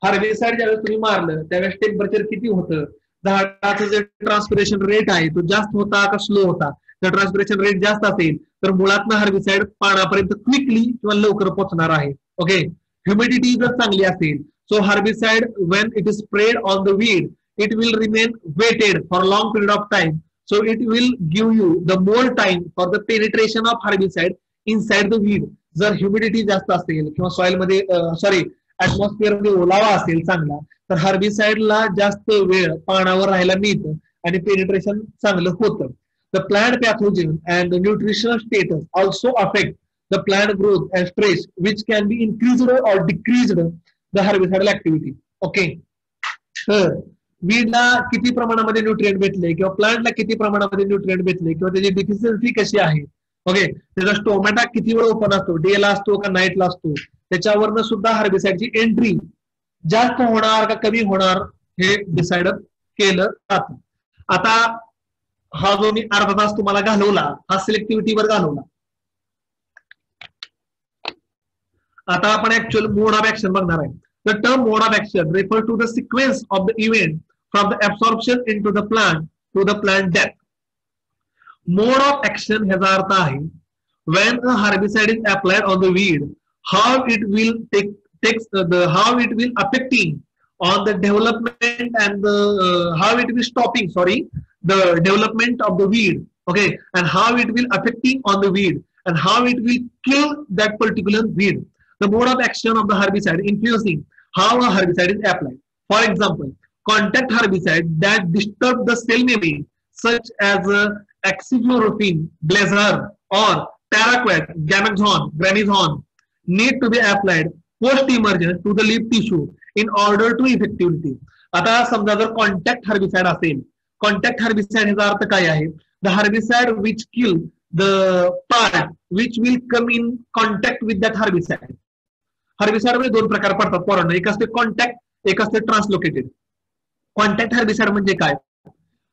herbicide ज्यावेळेस तुम्ही मारलं त्यावेळेस temperature किती होतं, झाडाचं जे transpiration rate आहे तो जास्त होता का स्लो होता. जर ट्रान्सपिरेशन रेट जास्त असेल तर मुळातनं हर्बिसाइड पानापर्यंत क्विकली किंवा लवकर पोहोचणार आहे. ओके. ह्युमिडिटी जर चांगली असेल so herbicide when it is spread on the weed it will remain waited for long period of time, so it will give you the more time for the penetration of herbicide inside the weed. जर humidity जास्त असेल किंवा soil मध्ये atmosphere मध्ये ओलावा असेल चांगला तर हर्बिसाइडला जास्त वेळ पानावर राहायला मिळतं आणि पेनिट्रेशन चांगलं होतं. The plant pathogen and nutritional status also affect the plant growth and stress which can be increased or decreased the herbicidal activity. Okay. तर वीडला किती प्रमाणामध्ये न्यूट्रिएंट भेटले किंवा प्लांटला किती प्रमाणामध्ये न्यूट्रिएंट भेटले किंवा त्याची डिफिशियन्सी कशी आहे. ओके. त्याचा स्टोमॅटा किती वेळ ओपन असतो, डेला असतो का नाईटला असतो, त्याच्यावरनं सुद्धा हर्बिसाइडची एंट्री जास्त होणार का कमी होणार हे डिसाइड केलं जातं. आता हा जो मी अर्धा तास तुम्हाला घालवला हा सिलेक्टिव्हिटीवर घालवला. आता आपण ऍक्च्युअल मोड ऑफ ऍक्शन बघणार आहे. The term mode of action refer to the sequence of the event from the absorption into the plant to the plant death. Mode of action ह्याचा अर्थ आहे when a herbicide is applied on the weed, how it will how it will affecting on the development and how it will stopping the development of the weed. Okay. And how it will affecting on the weed and how it will kill that particular weed. The mode of action of the herbicide influencing how a herbicide is applied. For example, contact herbicide that disturb the cell membrane such as axiflorophene, blazar, or paraquat, gramazone need to be applied post-emergence to the leaf tissue in order to effectivity. आता समजा जर contact herbicide असेल, contact herbicide ह्याचा अर्थ काय आहे, the herbicide which kill the part which will come in contact with that herbicide. Herbicide मध्ये दोन प्रकार पडतात पोरांना, एक असते कॉन्टॅक्ट, एक असते ट्रान्सलोकेटेड. कॉन्टॅक्ट हर्बिसाइड म्हणजे काय,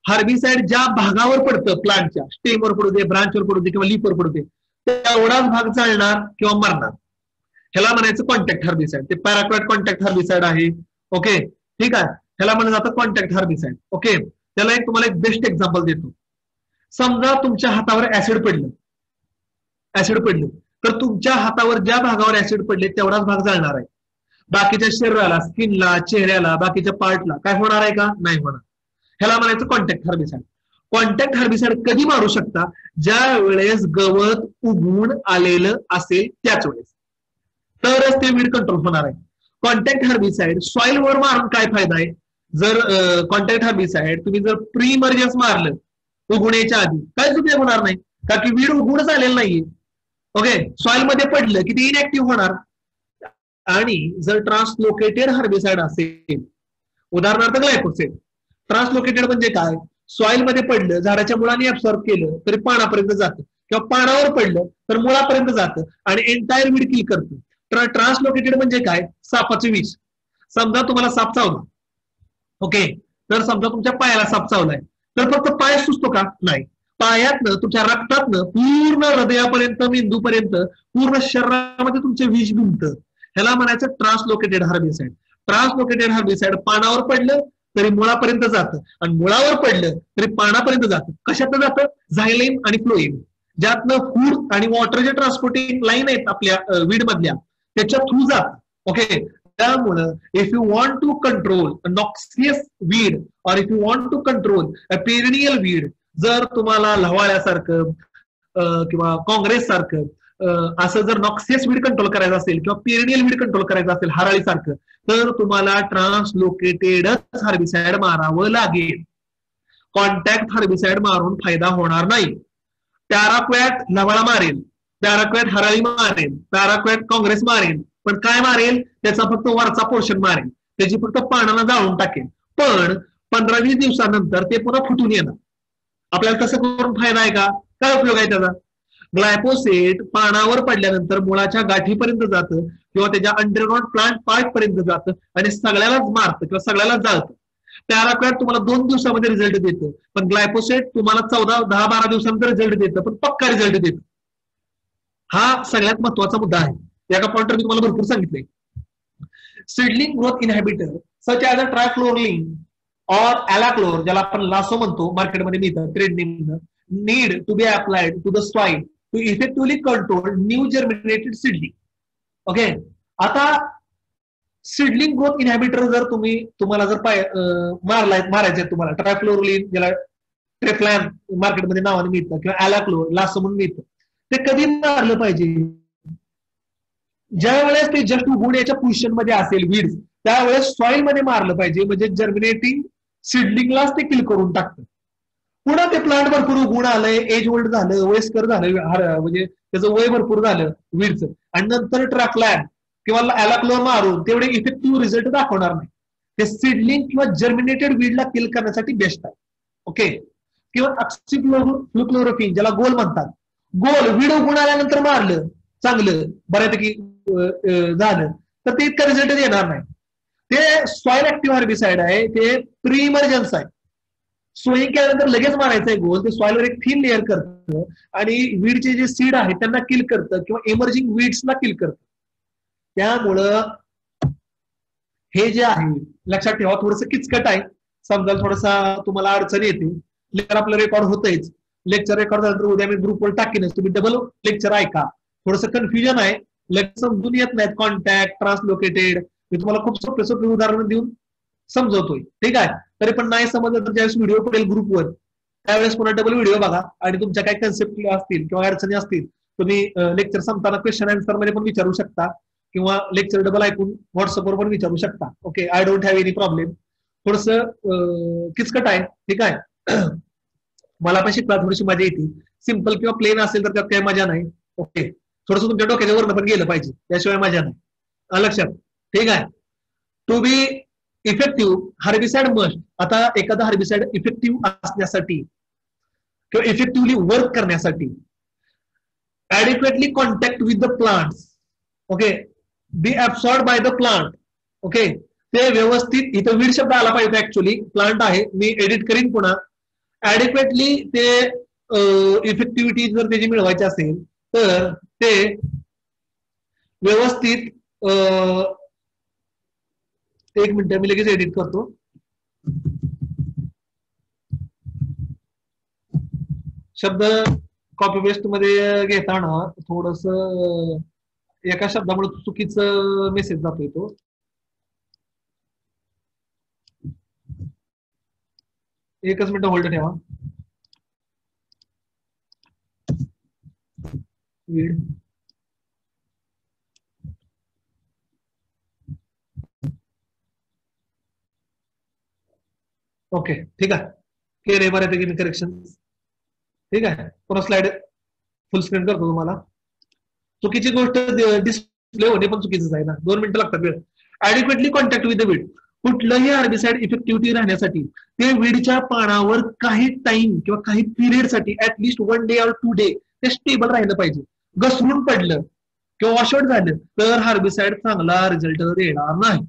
हर्बिसाइड ज्या भागावर पडतं प्लांटच्या, स्टेमवर पडू दे, ब्रांचवर पडू दे किंवा लीफवर पडू दे, तेवढाच भाग जाळणार किंवा मरणार. ह्याला म्हणायचं कॉन्टॅक्ट हर्बिसाइड. ते पॅराक्वाट कॉन्टॅक्ट हर्बिसाइड आहे. ओके. ठीक आहे. ह्याला म्हणलं जातं कॉन्टॅक्ट हर्बिसाइड. ओके. त्याला तुम्हाला एक बेस्ट एक्झाम्पल देतो. समजा तुमच्या हातावर ऍसिड पडलं तर तुमच्या हातावर ज्या भागावर ऍसिड पडले तेवढाच भाग जाळणार आहे. बाकीच्या शरीराला, स्किनला, चेहऱ्याला, बाकीच्या पार्टला काय होणार आहे का? नाही होणार. ह्याला म्हणायचं कॉन्टॅक्ट हर्बिसाइड. कॉन्टॅक्ट हर्बिसाइड कधी मारू शकता? ज्या वेळेस गवत उगवून आलेलं असेल त्याच वेळेस, तरच ते वीड कंट्रोल होणार आहे. कॉन्टॅक्ट हर्बिसाइड सॉइल वर मारून काय फायदा आहे? जर कॉन्टॅक्ट हर्बिसाइड तुम्ही जर प्री इमर्जन्स मारलं उगवण्याच्या आधी, काहीच उपयोग होणार नाही, कारण की वीड उगवूनच आलेलं नाहीये. ओके, सॉइल मध्ये पडलं की ते इनएक्टिव्ह होणार. आणि जर ट्रान्सलोकेटेड हर्बिसाइड असेल, उदाहरणार्थ ग्लायफोसेट. ट्रान्सलोकेटेड म्हणजे काय? सॉइल मध्ये पडलं, झाडाच्या मुळाने ऍब्सॉर्ब केलं तरी पानापर्यंत जातं, किंवा पानावर पडलं तर मुळापर्यंत जातं आणि एंटायर वीड किल करतं. ट्रान्सलोकेटेड म्हणजे काय? सापाचं विष. समजा तुम्हाला साप चावला, ओके, तर समजा तुमच्या पायाला साप चावलाय, तर फक्त पाय सुचतो का? नाही. पायातनं, तुमच्या रक्तातनं पूर्ण हृदयापर्यंत, मेंदूपर्यंत, पूर्ण शरीरामध्ये तुमचे विष घुमतं. ह्याला म्हणायचं ट्रान्सलोकेटेड हर्बिसाइड. ट्रान्सलोकेटेड हर्बिसाइड पानावर पडलं तरी मुळापर्यंत जातं, आणि मुळावर पडलं तरी पानापर्यंत जातं. कशातनं जातं? झायलेम आणि फ्लोएम, ज्यातनं फूड आणि वॉटरचे ट्रान्सपोर्टिंग लाईन आहेत आपल्या वीड मधल्या, त्याच्या थ्रू जात. ओके, त्यामुळं if you want to control noxious weed, और if you want to control a perennial weed, जर तुम्हाला लवाळ्यासारखं किंवा काँग्रेस सारखं असं जर नॉक्सियस वीड कंट्रोल करायचं असेल, किंवा पेरिनियल वीड कंट्रोल करायचं असेल हराळीसारखं, तर तुम्हाला ट्रान्सलोकेटेडच हर्बिसाइड मारावं लागेल. कॉन्टॅक्ट हर्बिसाइड मारून फायदा होणार नाही. पॅराक्वॅट लवाळा मारेल, पॅराक्वॅट हराळी मारेल, पॅराक्वॅट काँग्रेस मारेल, पण काय मारेल? त्याचा फक्त वरचा पोर्शन मारेल, त्याची फक्त पानाला जाळून टाकेल. पण 15-20 दिवसानंतर ते पुन्हा फुटून येणार. आपल्याला तसं करून फायदा आहे का? काय उपयोग आहे त्याचा? ग्लायफोसेट पानावर पडल्यानंतर मुळाच्या गाठीपर्यंत जातं, किंवा त्याच्या अंडरग्राउंड प्लांट पार्ट पर्यंत जातं आणि सगळ्यालाच मारतं किंवा सगळ्यालाच जाळतं. पॅराक्वॅट तुम्हाला 2 दिवसामध्ये रिझल्ट देतं, पण ग्लायफोसेट तुम्हाला 10-12 दिवसानंतर रिझल्ट देतं, पण पक्का रिझल्ट देतं. हा सगळ्यात महत्वाचा मुद्दा आहे. एका पॉइंटवर मी तुम्हाला भरपूर सांगितलंय. Seedling growth inhibitor such as a trifluralin और ॲलाक्लोर, ज्याला आपण लासो म्हणतो, मार्केटमध्ये मिळतं ट्रेड नेमनं, need to be applied to the soil to effectively control new germinated seedling. Okay, आता सीडलिंग ग्रोथ इनहिबिटर जर तुम्हाला जर मारायचे तुम्हाला, ट्रायफ्लोरलिन ज्याला ट्रेफ्लॅन मार्केटमध्ये नावाने मिळतं, किंवा ॲलाक्लोर लासो म्हणून मिळतं, ते कधी मारलं पाहिजे? ज्या वेळेस ते जस्ट उगवण्याच्या पोझिशन मध्ये असेल वीड्स, त्यावेळेस सॉइल मध्ये मारलं पाहिजे, म्हणजे जर्मिनेटिंग सीडलिंगलाच ते किल करून टाकतं. पुन्हा ते प्लांट भरपूर उगवून आलंय, एज ओल्ड झालं, वयस्कर झालं, म्हणजे त्याचं वय भरपूर झालं वीडचं, आणि नंतर ट्रॅफ्लॅन किंवा ॲलाक्लोर मारून तेवढे इफेक्टिव्ह रिझल्ट दाखवणार नाही. ते सीडलिंग किंवा जर्मिनेटेड वीडला किल करण्यासाठी बेस्ट आहे. ओके, किंवा ऑक्सिक्लोरोक्विन ज्याला गोल म्हणतात, गोल वीड उगवून आल्यानंतर मारलं, चांगलं बऱ्यापैकी झालं, तर ते इतका रिझल्ट येणार नाही. ते सॉइल ऍक्टिव्ह हर्बिसाइड आहे, ते प्री इमर्जन्स आहे. सोईंग केल्यानंतर लगेच मारायचंय गोल, ते सॉइलवर एक थिन लेअर करतं आणि वीडचे जे सीड आहेत त्यांना किल करतं, किंवा इमर्जिंग वीड्सला किल करतं. त्यामुळं हे जे आहे लक्षात ठेवा, थोडंसं किचकट आहे, समजा थोडसा तुम्हाला अडचण येते. लेक्चर आपलं रेकॉर्ड होतंच, लेक्चर रेकॉर्ड झाल्यानंतर उद्या मी ग्रुपवर टाकीनच, तुम्ही डबल लेक्चर ऐका. थोडंसं कन्फ्युजन आहे, लेक्चर समजून येत नाहीत, कॉन्टॅक्ट ट्रान्सलोकेटेड, मी तुम्हाला खूप सोपे सोपे उदाहरण देऊन समजवतोय, ठीक आहे. तरी पण नाही समजलं तर ज्यावेळेस व्हिडिओ पडेल ग्रुपवर, त्यावेळेस पुन्हा डबल व्हिडिओ बघा, आणि तुमच्या काही कन्सेप्ट असतील किंवा अडचणी असतील तुम्ही लेक्चर संपताना क्वेश्चन आन्सर मध्ये पण विचारू शकता, किंवा लेक्चर डबल ऐकून व्हॉट्सअपवर पण विचारू शकता. Okay, I don't have any problem. थोडस किचकट आहे, ठीक आहे. मला पण शिकला थोडीशी मजा येते. सिम्पल किंवा प्लेन असेल तर त्यात काही मजा नाही. ओके, थोडस तुमच्या डोक्याच्या वरनं पण गेलं पाहिजे, त्याशिवाय मजा नाही. लक्षात, ठीक आहे. To be effective herbicide must, आता एखादा हर्बिसाइड इफेक्टिव्ह असण्यासाठी किंवा इफेक्टिव्हली वर्क करण्यासाठी adequately contact with the plants, okay, be absorb by the plant. Okay, ते व्यवस्थित, इथं वीड शब्द आला पाहिजे, ऍक्च्युअली प्लांट आहे, मी एडिट करीन पुन्हा. ऍडिक्वेटली ते इफेक्टिव्हिटी जर त्याची मिळवायची असेल तर ते व्यवस्थित, एक मिनिट मी लगेच एडिट करतो. शब्द कॉपी पेस्ट मध्ये घेताना थोडस एका शब्दामुळे चुकीचं मेसेज जातोय तो. एकच मिनिट होल्ड ठेवा. वीड ओके ठीक आहे. केले बऱ्यापैकी करेक्शन. ठीक आहे. पुन्हा स्लाइड फुल स्क्रीन करतो तुम्हाला. चुकीची गोष्ट डिस्प्ले होणे पण चुकीचंच आहे ना. 2 मिनिटं लागतात वेळ. ऍडिक्वेटली कॉन्टॅक्ट विथ द वीड. कुठलंही हर्बिसाइड इफेक्टिव्हिटी राहण्यासाठी ते वीडच्या पानावर काही टाइम किंवा काही पिरियड साठी ऍटलिस्ट 1 डे और 2 डे ते स्टेबल राहिलं पाहिजे. घसरून पडलं किंवा वॉशआउट झालं तर हर्बिसाइड चांगला रिझल्ट देणार नाही.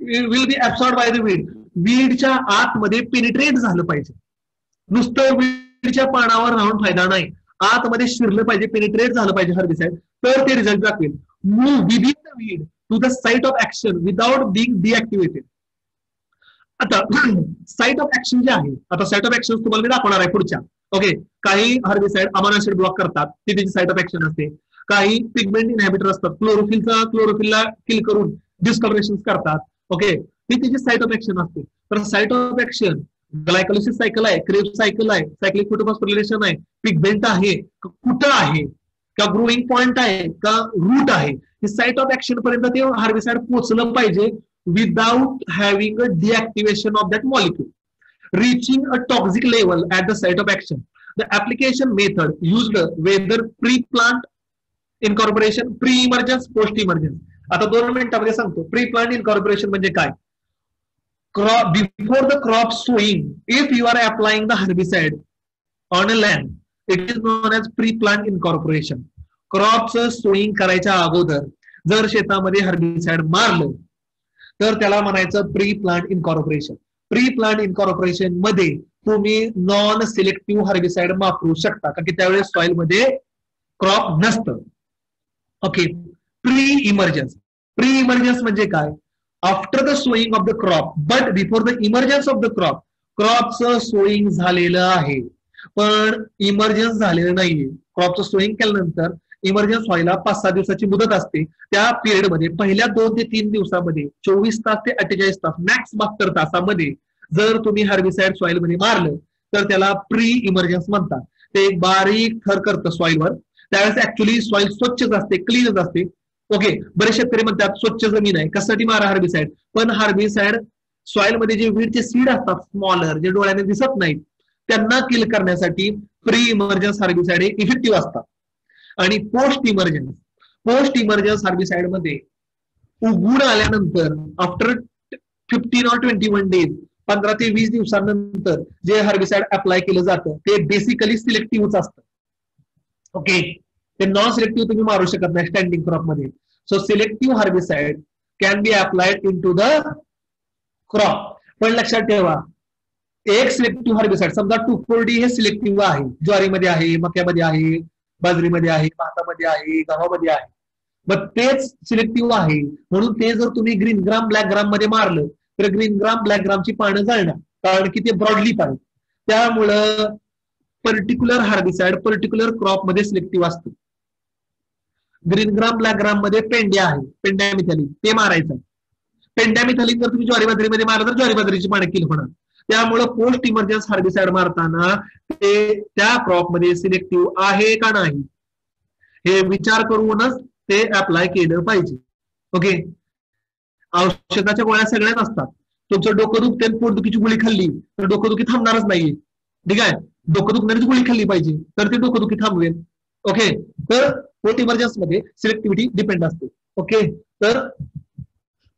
Will be absorb by the weed. वीडच्या आतमध्ये पेनिट्रेट झालं पाहिजे. नुसतं वीडच्या पानावर राहून फायदा नाही. आतमध्ये शिरलं पाहिजे, पेनिट्रेट झालं पाहिजे हर्बिसाइड, तर ते रिझल्ट दाखवेल. Move within the weed to the site of action without being deactivated. आता साइट ऑफ ऍक्शन जे आहे, आता साइट ऑफ ऍक्शन तुम्हाला मी दाखवणार आहे पुढच्या. ओके. काही हर्बिसाइड अमायनो ऍसिड ब्लॉक करतात, ती त्याची साइट ऑफ ऍक्शन असते. काही पिगमेंट इनहिबिटर असतात, क्लोरोफिलला किल करून डिस्कलरेशन करतात. ओके. ही त्याची साइट ऑफ ऍक्शन असते. तर site of action glycolysis cycle आहे, क्रेब्स सायकल आहे, सायक्लिक फोटोफॉस्फोरिलेशन आहे, पिगमेंट आहे, कुठं आहे, का ग्रोईंग पॉइंट आहे, का रूट आहे, ही साइट ऑफ ऍक्शन पर्यंत ते हर्बिसाइड पोहोचलं पाहिजे without having a deactivation of that molecule, reaching a toxic level at the site of action. The application method used whether pre-plant incorporation, pre-emergence, post-emergence. आता 2 मिनिटांमध्ये सांगतो. प्री-प्लांट इनकॉर्पोरेशन म्हणजे काय? Before the crop sowing, if you are applying the herbicide on a land, it is known as pre-plant incorporation. क्रॉपचं sowing करायच्या अगोदर जर शेतामध्ये हर्बिसाइड मारलं तर त्याला म्हणायचं pre plant incorporation. Pre plant incorporation मध्ये तुम्ही नॉन सिलेक्टिव्ह हर्बिसाइड वापरू शकता, कारण की त्यावेळेस सॉइल मध्ये क्रॉप नसतं. Okay. Pre emergence. Pre emergence म्हणजे काय? After the sowing of the crop but before the emergence of the crop. क्रॉपचं सोईंग झालेलं आहे पण इमर्जन्स झालेलं नाहीये. क्रॉपचं सोईंग केल्यानंतर इमर्जन्स व्हायला 5-6 दिवसाची मुदत असते. त्या पिरियड मध्ये पहिल्या 2 ते 3 दिवसामध्ये 24 तास ते 48 तास मॅक्स 72 तासामध्ये जर तुम्ही हर्बिसाइड सॉइल मध्ये मारलं तर त्याला प्री इमर्जन्स म्हणतात. ते एक बारीक थर करतं सॉइलवर. त्यावेळेस ऍक्च्युली सॉइल स्वच्छच असते, क्लीनच असते. ओके. बरेच शेतकरी म्हणतात स्वच्छ जमीन आहे, कशासाठी मारा हर्बिसाइड? पण हर्बिसाइड सॉइल मध्ये जे वीडचे सीड असतात स्मॉलर, जे डोळ्याने दिसत नाहीत, त्यांना किल करण्यासाठी प्री इमर्जन्स हर्बिसाइड हे इफेक्टिव्ह असतात. आणि पोस्ट इमर्जन्स हर्बिसाइड मध्ये उगवून आल्यानंतर आफ्टर 15 or 21 डेज, 15 ते 20 दिवसांनंतर जे हर्बिसाइड अप्लाय केलं जातं ते बेसिकली सिलेक्टिव्हच असतं. ओके. ते नॉन सिलेक्टिव्ह तुम्ही मारू शकत नाही स्टँडिंग क्रॉप मध्ये. So selective herbicide can be applied into the crop. पण लक्षात ठेवा, एक सिलेक्टिव्ह हर्बिसाइड, समजा 2,4-D हे सिलेक्टिव्ह आहे, ज्वारीमध्ये आहे, मक्यामध्ये आहे, बाजरीमध्ये आहे, भातामध्ये आहे, गव्हामध्ये आहे, मग तेच सिलेक्टिव्ह आहे म्हणून ते जर तुम्ही ग्रीन ग्राम ब्लॅक ग्राम मध्ये मारलं तर ग्रीन ग्राम ब्लॅक ग्रामची पानं जळणार, कारण की ते ब्रॉडली पाहिजे. त्यामुळं पर्टिक्युलर हर्बिसाइड पर्टिक्युलर क्रॉप मध्ये सिलेक्टिव्ह असतं. ग्रीन ग्राम ब्लॅक ग्राम मध्ये पेंड्या आहे, पेंड्यामिथॅलिन, ते मारायचं. पेंड्यामिथॅलिन जर तुम्ही ज्वारी बाजरीमध्ये मारलं तर ज्वारी बाजरीची पानं किल होणार. त्यामुळं पोस्ट इमर्जन्स हर्बिसाइड मारताना ते त्या क्रॉप मध्ये सिलेक्टिव्ह आहे का नाही हे विचार करूनच ते अप्लाय केलं पाहिजे. ओके. औषधाच्या गोळ्या सगळ्याच असतात. तुमचं डोकं दुखते, पोटदुखीची गोळी खाल्ली तर डोकंदुखी थांबणारच नाहीये. ठीक आहे. डोकं दुखण्याची गोळी खाल्ली पाहिजे तर ते डोकंदुखी थांबवेल. ओके. तर पोस्ट इमर्जन्स मध्ये सिलेक्टिव्हिटी डिपेंड असते. ओके. तर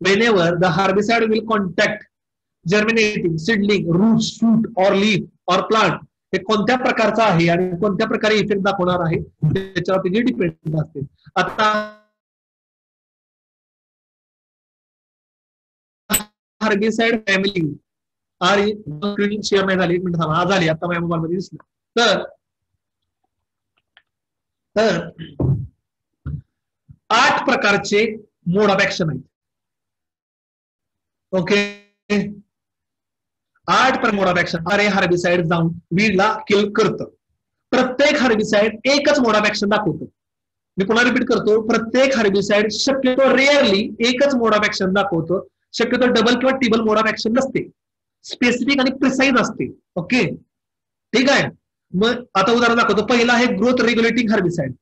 whenever the herbicide will contact germinating seedling, root, shoot or leaf or plant, हे कोणत्या प्रकारचा आहे आणि कोणत्या प्रकारे इफेक्ट दाखवणार आहे त्याच्यावरती डिपेंड असते. आता हर्बिसाइड फॅमिली आणि स्क्रीन शेअर नाही झाली, 1 मिनिट थांबा. झाली, आता माझ्या मोबाईल मध्ये दिसलं. तर 8 प्रकारचे मोड ऑफ ऍक्शन आहेत. ओके. 8 mode of action. अरे हर्बिसाइड जाऊन वीडला किल करतं. प्रत्येक हर्बिसाइड एकच मोड ऑफ ऍक्शन दाखवतो. मी पुन्हा रिपीट करतो, प्रत्येक हर्बिसाइड शक्यतो रेअरली एकच मोड ऑफ ऍक्शन दाखवतो. शक्यतो डबल किंवा टिबल मोड ऑफ ऍक्शन नसते. स्पेसिफिक आणि प्रिसाईज असते. ओके, ठीक आहे. मग आता उदाहरण दाखवतो. पहिला आहे ग्रोथ रेग्युलेटिंग हर्बिसाइड,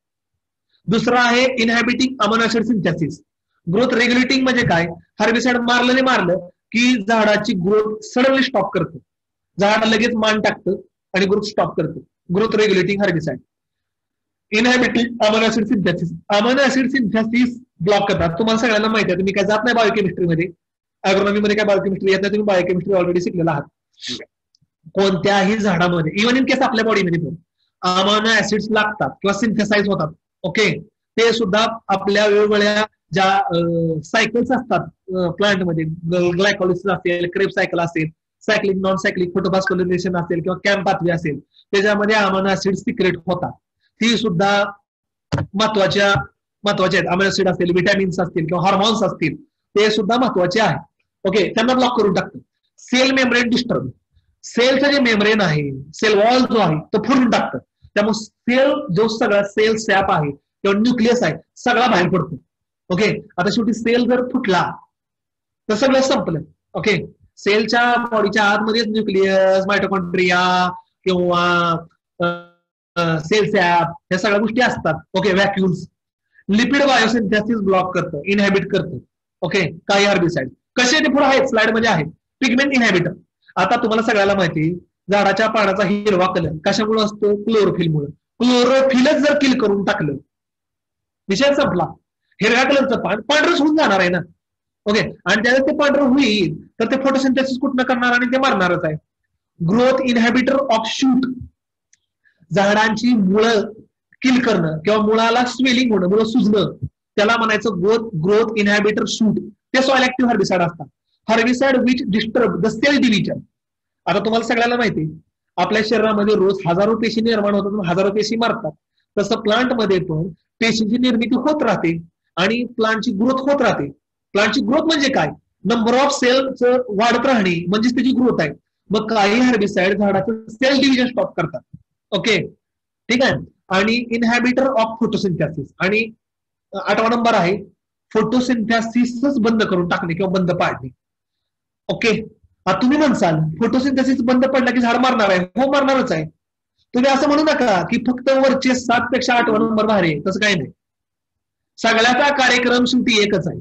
दुसरा आहे inhabiting amino acid synthesis. Growth regulating म्हणजे काय? हर्बिसाइड मारलं की झाडाची ग्रोथ सडनली स्टॉप करतं, झाड लगेच मान टाकतं आणि ग्रोथ स्टॉप करतं. Growth regulating herbicide. Inhabiting amino acid synthesis, amino acid synthesis block करतात. तुम्हाला सगळ्यांना माहिती आहे, तुम्ही काय जात नाही बायोकेमिस्ट्रीमध्ये, अॅग्रोनॉमीमध्ये काय बायोकेमिस्ट्री येत नाही, तुम्ही बायोकेमिस्ट्री ऑलरेडी शिकलेला आहात. कोणत्याही झाडामध्ये इव्हन इन केस आपल्या बॉडीमध्ये पण अमिनो ऍसिड्स लागतात किंवा सिंथेसाइज होतात. ओके, ते सुद्धा आपल्या वेगवेगळ्या ज्या सायकल्स असतात प्लांटमध्ये, ग्लायकोलिसिस असेल, क्रेब सायकल असेल, सायक्लिक नॉन सायक्लिक फोटोफॉस्फोरिलेशन असेल किंवा कॅम्प पाथवे असेल, त्याच्यामध्ये अमिनो ऍसिड सिक्रेट होतात. ही सुद्धा महत्वाचे आहेत. अमिनो ऍसिड असतील, विटॅमिन्स असतील किंवा हार्मोन्स असतील, ते सुद्धा महत्वाचे आहेत. ओके, त्यांना ब्लॉक करून टाकतं. सेल मेम्ब्रेन डिस्टर्ब, सेलचं जे मेम्ब्रेन आहे, सेल वॉल जो आहे तो फोडून टाकतं. त्यामुळे सेल जो सगळा सेल सॅप आहे किंवा न्यूक्लियस आहे सगळा बाहेर पडतो. ओके, आता शेवटी सेल जर फुटला तर सगळं संपलं. ओके, सेलच्या बॉडीच्या आतमध्येच न्यूक्लियस, मायटोकॉन्ड्रिया किंवा सेल सॅप ह्या सगळ्या गोष्टी असतात. ओके, व्हॅक्युल्स. लिपिड बायोसिंथेसिस ब्लॉक करतं, इनहॅबिट करतं. ओके, काही हर्बिसाइड कसे ते पुढे आहेत, स्लाइड मध्ये आहेत. पिगमेंट इनहॅबिटर. आता तुम्हाला सगळ्याला माहिती, झाडाच्या पानाचा हिरवा कलर कशामुळे असतो? क्लोरोफिलमुळे. क्लोरोफिलच जर किल करून टाकलं, विषय संपला. हिरव्या कलरचं पान पांढरच होऊन जाणार आहे ना. ओके, आणि त्यावेळेस ते पांढरं होईल तर ते फोटोसिंथेसिस कुठनं करणार आणि ते मारणारच आहे. ग्रोथ इनहॅबिटर ऑफ शूट, झाडांची मुळं किल करणं किंवा मुळाला स्वेलिंग होणं, मुळं सुजणं, त्याला म्हणायचं ग्रोथ इनहॅबिटर शूट. ते सॉइल ऍक्टिव्ह हर्बिसाइड असतात. Herbicide which disturb the cell division. आता तुम्हाला सगळ्याला माहिती, आपल्या शरीरामध्ये रोज हजारो पेशी निर्माण होतात, हजारो पेशी मारतात. तसं प्लांटमध्ये पण पेशींची निर्मिती होत राहते आणि प्लांटची ग्रोथ होत राहते. प्लांटची ग्रोथ म्हणजे काय? नंबर ऑफ सेल्स वाढत राहणे म्हणजेच त्याची ग्रोथ आहे. मग काही हर्बिसाइड झाडाचं सेल डिव्हिजन स्टॉप करतात. ओके, ठीक आहे. आणि इनहॅबिटर ऑफ फोटोसिंथेसिस. आणि 8वा नंबर आहे फोटोसिंथेसिसच बंद करून टाकणे किंवा बंद पाडणे. ओके, तुम्ही म्हणसाल फोटोसिंथेसिस बंद पडला की झाड मारणार आहे. हो, मारणारच आहे. तुम्ही असं म्हणू नका की फक्त वरचे 7 पेक्षा 8वा नंबर बाहेर आहे, तसं काही नाही. सगळ्याचा कार्यक्रम शेवटी एकच आहे,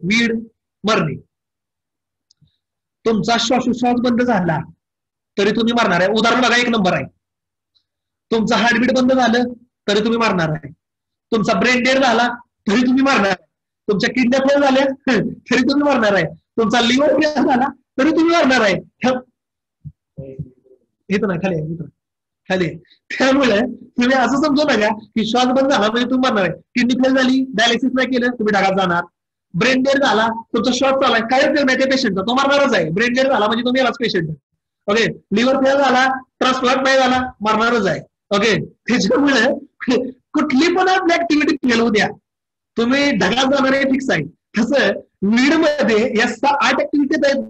वीड मरणे. तुमचा श्वासोच्छ्वास बंद झाला तरी तुम्ही मारणार आहे. उदाहरण बघा, 1 नंबर आहे. तुमचं हार्टबीट बंद झालं तरी तुम्ही मारणार आहे. तुमचा ब्रेन डेड झाला तरी तुम्ही मारणार आहे. तुमच्या किडन्या फेल झाल्या तरी तुम्ही मारणार आहे. तुमचा लिव्हर फेल झाला तरी तुम्ही मारणार आहे. हे तर नाही, खाली आहे मित्र, खाली. त्यामुळे तुम्ही असं समजू नका की श्वास बंद झाला म्हणजे तुम्ही मारणार आहे. किडनी फेल झाली, डायलिसिस नाही केलं, तुम्ही ढगात जाणार. ब्रेन डेड झाला, तुमचा श्वास चालू आहे, काय नाही त्या पेशंटचा, तो मारणारच आहे. ब्रेन डेड झाला म्हणजे तुम्ही यालाच पेशंट. ओके, लिव्हर फेल झाला, ट्रान्सप्लांट नाही झाला, मारणारच आहे. ओके, त्याच्यामुळे कुठली पण आपली ऍक्टिव्हिटी फेल होऊ द्या, तुम्ही ढगात जाणार आहे फिक्स आहे. तसं वीड मध्ये या 8 ऍक्टिव्हिटीज आहेत.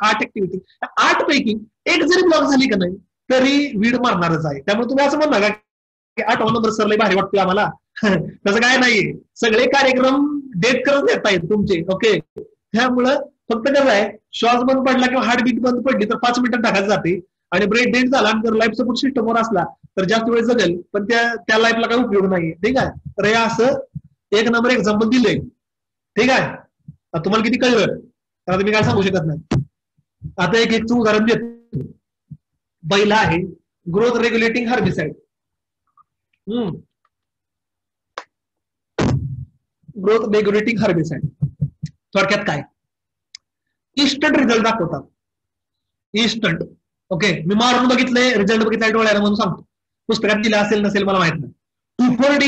8 ऍक्टिव्हिटी, 8 पैकी एक जरी ब्लॉक झाली का नाही तरी वीड मारणारच आहे. त्यामुळे तुम्ही असं म्हणू नका की 8वा नंबर सरला भारी वाटतोय आम्हाला, तसं काय नाहीये. सगळे कार्यक्रम डेट करत येत आहेत तुमचे. ओके, त्यामुळं फक्त कसं आहे, श्वास बंद पडला किंवा हार्टबीट बंद पडली तर 5 मिनिटात ढगात जाते. आणि ब्रेन डेड झाला आणि जर लाईफ सपोर्ट सिस्टमवर असला तर जास्त वेळ जगेल, पण त्या लाईफला काही उपयोग नाहीये. ठीक आहे, तर हे असं 1 नंबर एक्झाम्पल दिलंय. ठीक आहे, तुम्हाला किती कळलं तर आता मी काय सांगू शकत नाही. आता एक उदाहरण देतो. पहिला आहे growth regulating herbicide. Growth regulating herbicide थोडक्यात काय, इन्स्टंट रिझल्ट दाखवतात. इन्स्टंट. ओके, मी मारून बघितलंय, रिझल्ट बघितलाय डोळ्याला म्हणून सांगतो. पुस्तकात दिलं असेल नसेल मला माहित नाही. 2,4-D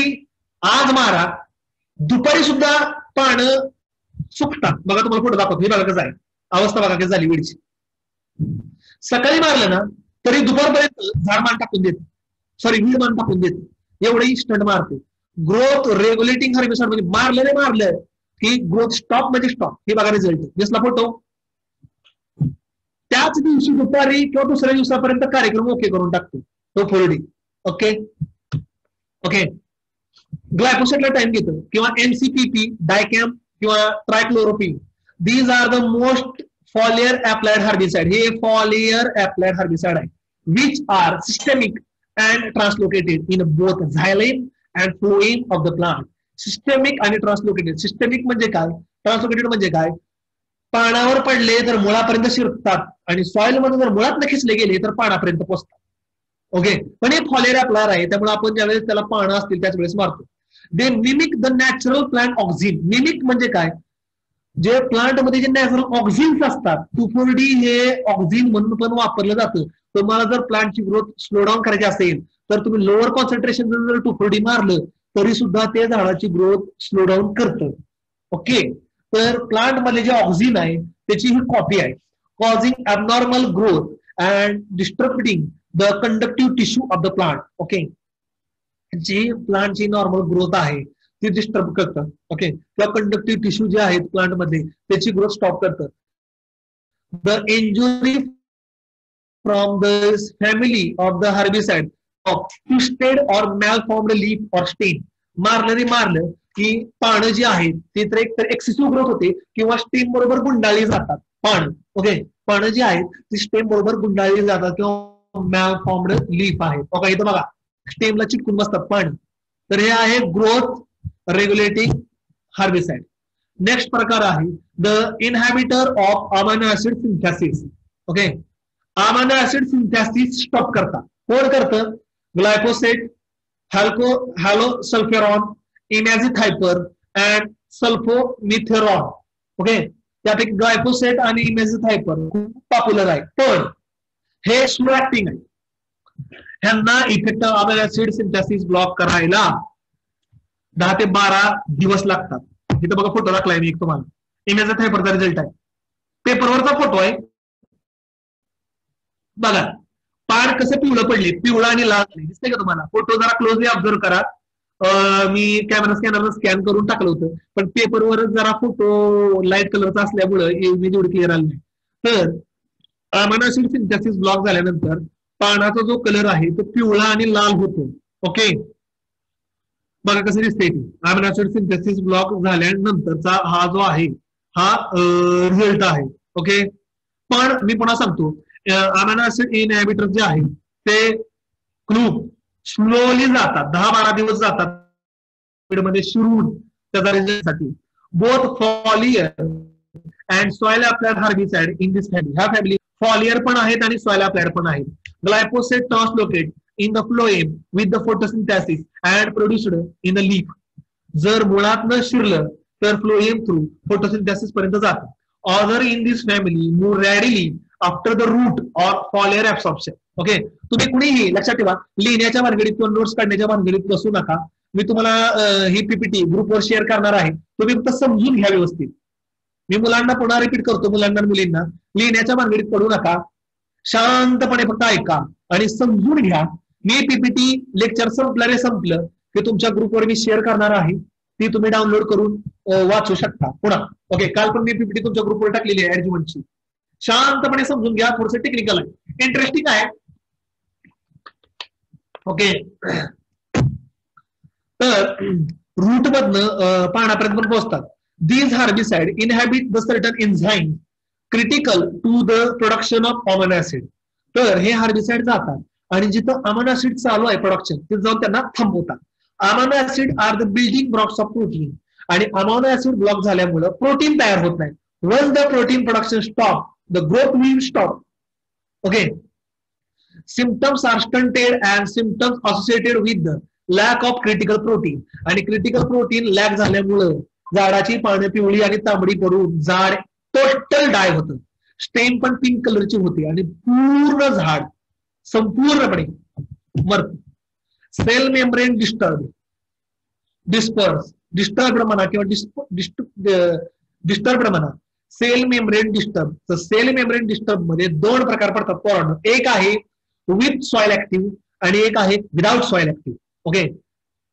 आज मारा, दुपारी सुद्धा पानं सुकतात. बघा, तुम्हाला फोटो दाखवतो. हे बघा कसं आहे, अवस्था बघा कशी झाली वेळची. सकाळी मारलं ना तरी दुपारपर्यंत झाड मान टाकून देत, वीड मान टाकून देत, एवढं इन्स्टंट मारते. ग्रोथ रेग्युलेटिंग हर्बिसाइड म्हणजे मारलं की ग्रोथ स्टॉप म्हणजे स्टॉप. हे बघा रिझल्ट दिसला फोटो. त्याच दिवशी दुपारी किंवा दुसऱ्या दिवसापर्यंत कार्यक्रम ओके करून टाकतो तो 4D. ओके ओके, ग्लायफोसेटला टाइम घेतो किंवा MCPP, डायकॅम किंवा ट्रायक्लोरोपिन. These are the most foliar applied herbicide, हे फॉलियर अप्लाइड हर्बिसाइड आहे, which are systemic and translocated in both xylem and phloem of the plant. Systemic आणि ट्रान्सलोकेटेड. सिस्टमिक म्हणजे काय, ट्रान्सलोकेटेड म्हणजे काय, पानावर पडले तर मुळापर्यंत शिरतात आणि सॉइल मध्ये जर मुळात खेचले गेले तर पानापर्यंत पोहोचतात. ओके, पण हे फॉलियर अप्लायर आहे, त्यामुळे आपण ज्यावेळेस त्याला पानं असतील त्याच वेळेस मारतो. They mimic the natural plant auxin. Mimic म्हणजे काय, जे प्लांट मध्ये जे नॅचरल ऑक्झिन्स असतात, 2,4-D हे ऑक्झिन म्हणून पण वापरलं जातं. तुम्हाला जर प्लांटची ग्रोथ स्लो डाऊन करायची असेल तर तुम्ही लोअर कॉन्सन्ट्रेशन जर 2,4-D मारलं तरी सुद्धा ते झाडाची ग्रोथ स्लो डाऊन करतं. ओके, तर प्लांट मध्ये जे ऑक्झिन आहे त्याची ही कॉपी आहे, causing abnormal growth and disturbing the conductive tissue of the plant. Okay, जी प्लांटची नॉर्मल ग्रोथ आहे ती डिस्टर्ब करतं. ओके, किंवा कंडक्टिव्ह टिश्यू जे आहेत प्लांट मध्ये त्याची ग्रोथ स्टॉप करतं. The injury from the family of the herbicide of twisted और मॅलफॉर्म्ड लीफ और स्टेम. मारलं की पानं जी आहेत ती तर एक तर एक्सेसिव्ह ग्रोथ होते किंवा स्टेम बरोबर गुंडाळली जातात पानं. ओके, पानं जी आहेत ती स्टेम बरोबर गुंडाळली जातात किंवा मॅलफॉर्म्ड लीफ आहेत. ओके, इथं बघा स्टेमला चिटकून बसतात पानं. तर हे आहे ग्रोथ रेग्युलेटिंग हर्बिसाइड. नेक्स्ट प्रकार आहे the inhibitor of amino acid synthesis. Okay, amino acid synthesis stop करतात. कोण करतं, glyphosate, halosulfuron, imazethapyr and sulfometuron. Okay, त्यापैकी ग्लायफोसेट आणि इमॅझिथायपर खूप पॉप्युलर आहे, पण हे स्लो ऍक्टिंग आहे. ह्यांना effect amino acid synthesis block करायला 10 ते 12 दिवस लागतात. इथं बघा फोटो दाखलाय मी एक तुम्हाला, इमॅझिथायपरचा रिझल्ट आहे, पेपरवरचा फोटो आहे. बघा पान कसं पिवळं पडले, पिवळा आणि लाल दिसतंय का तुम्हाला, फोटो जरा क्लोजली ऑब्झर्व करा. मी कॅमेरा स्कॅनरला स्कॅन करून टाकलं होतं, पण पेपरवर जरा फोटो लाईट कलरचा असल्यामुळे इमेज एवढी क्लिअर आली नाही. तर अमायनो ऍसिड सिंथेसिस ब्लॉक झाल्यानंतर पानाचा जो कलर आहे तो पिवळा आणि लाल होतो. ओके, बघा कसं दिसतंय ते, अमायनो ऍसिड सिंथेसिस ब्लॉक झाल्यानंतरचा हा जो आहे हा रिझल्ट आहे. ओके, पण मी पुन्हा सांगतो, अमायनो ऍसिड इनहिबिटर जे आहे ते खूप स्लोली जातात, 10-12 दिवस जातात मध्ये शिरून त्याचा रिझल्ट साठी. Both foliar and soil applied herbicide in this family, ह्या फॅमिली फॉलियर पण आहेत आणि सॉइल अप्लाइड पण आहेत. Glyphosate translocate in the phloem with the photosynthesis and produced in the leaf. जर मुळात न शिरलं तर फ्लोएम थ्रू फोटोसिंथेसिस पर्यंत जातं. Other in this family move rapidly after the root or foliar absorption. Okay, तुम्ही कुणीही लक्षात ठेवा, लिहिण्याच्या भानगडीत किंवा नोट्स काढण्याच्या भानगडीत बसू नका. मी तुम्हाला ही पीपीटी ग्रुपवर शेअर करणार आहे, तुम्ही फक्त समजून घ्या व्यवस्थित. मी मुलांना पुन्हा रिपीट करतो, मुलांना मुलींना लिहिण्याच्या भानगडीत पडू नका, शांतपणे फक्त ऐका आणि समजून घ्या. मी पीपीटी लेक्चर संपलं की तुमच्या ग्रुपवर मी शेअर करणार आहे, ती तुम्ही डाउनलोड करून वाचू शकता पुन्हा. ओके, काल पण मी पीपीटी तुमच्या ग्रुपवर टाकलेली आहे ऍडजमेंटची. शांतपणे समजून घ्या, थोडंसं टेक्निकल आहे, इंटरेस्टिंग आहे. ओके, तर रूट मधनं पानापर्यंत पण पोहोचतात. These herbicide inhabit the certain enzyme critical to the production of amino acid. तर हे हर्बिसाइड जातात आणि जिथं अमायनो ऍसिड चालू आहे प्रोडक्शन तिथे जाऊन त्यांना थांबवतात. Amino acid are the building blocks of protein आणि अमायनो ऍसिड ब्लॉक झाल्यामुळे प्रोटीन तयार होत नाही. Once the protein production stop, the growth will stop. Okay. Symptoms are stunted and symptoms associated with the lack of critical protein. आणि critical protein lakh झाल्यामुळं झाडाची पानं पिवळी आणि तांबडी पडून झाड टोटल डाय होतं. स्टेम पण पिंक कलरची होते आणि पूर्ण झाड संपूर्णपणे मरत. सेल मेम्ब्रेन डिस्टर्ब म्हणा किंवा डिस्टर्ब म्हणा, सेल मेम्ब्रेन डिस्टर्ब. तर सेल मेम्ब्रेन डिस्टर्ब मध्ये 2 प्रकार पडतात पोरांनो, एक आहे विथ सॉइल ऍक्टिव्ह आणि एक आहे विदाउट सॉइल ऍक्टिव्ह. ओके,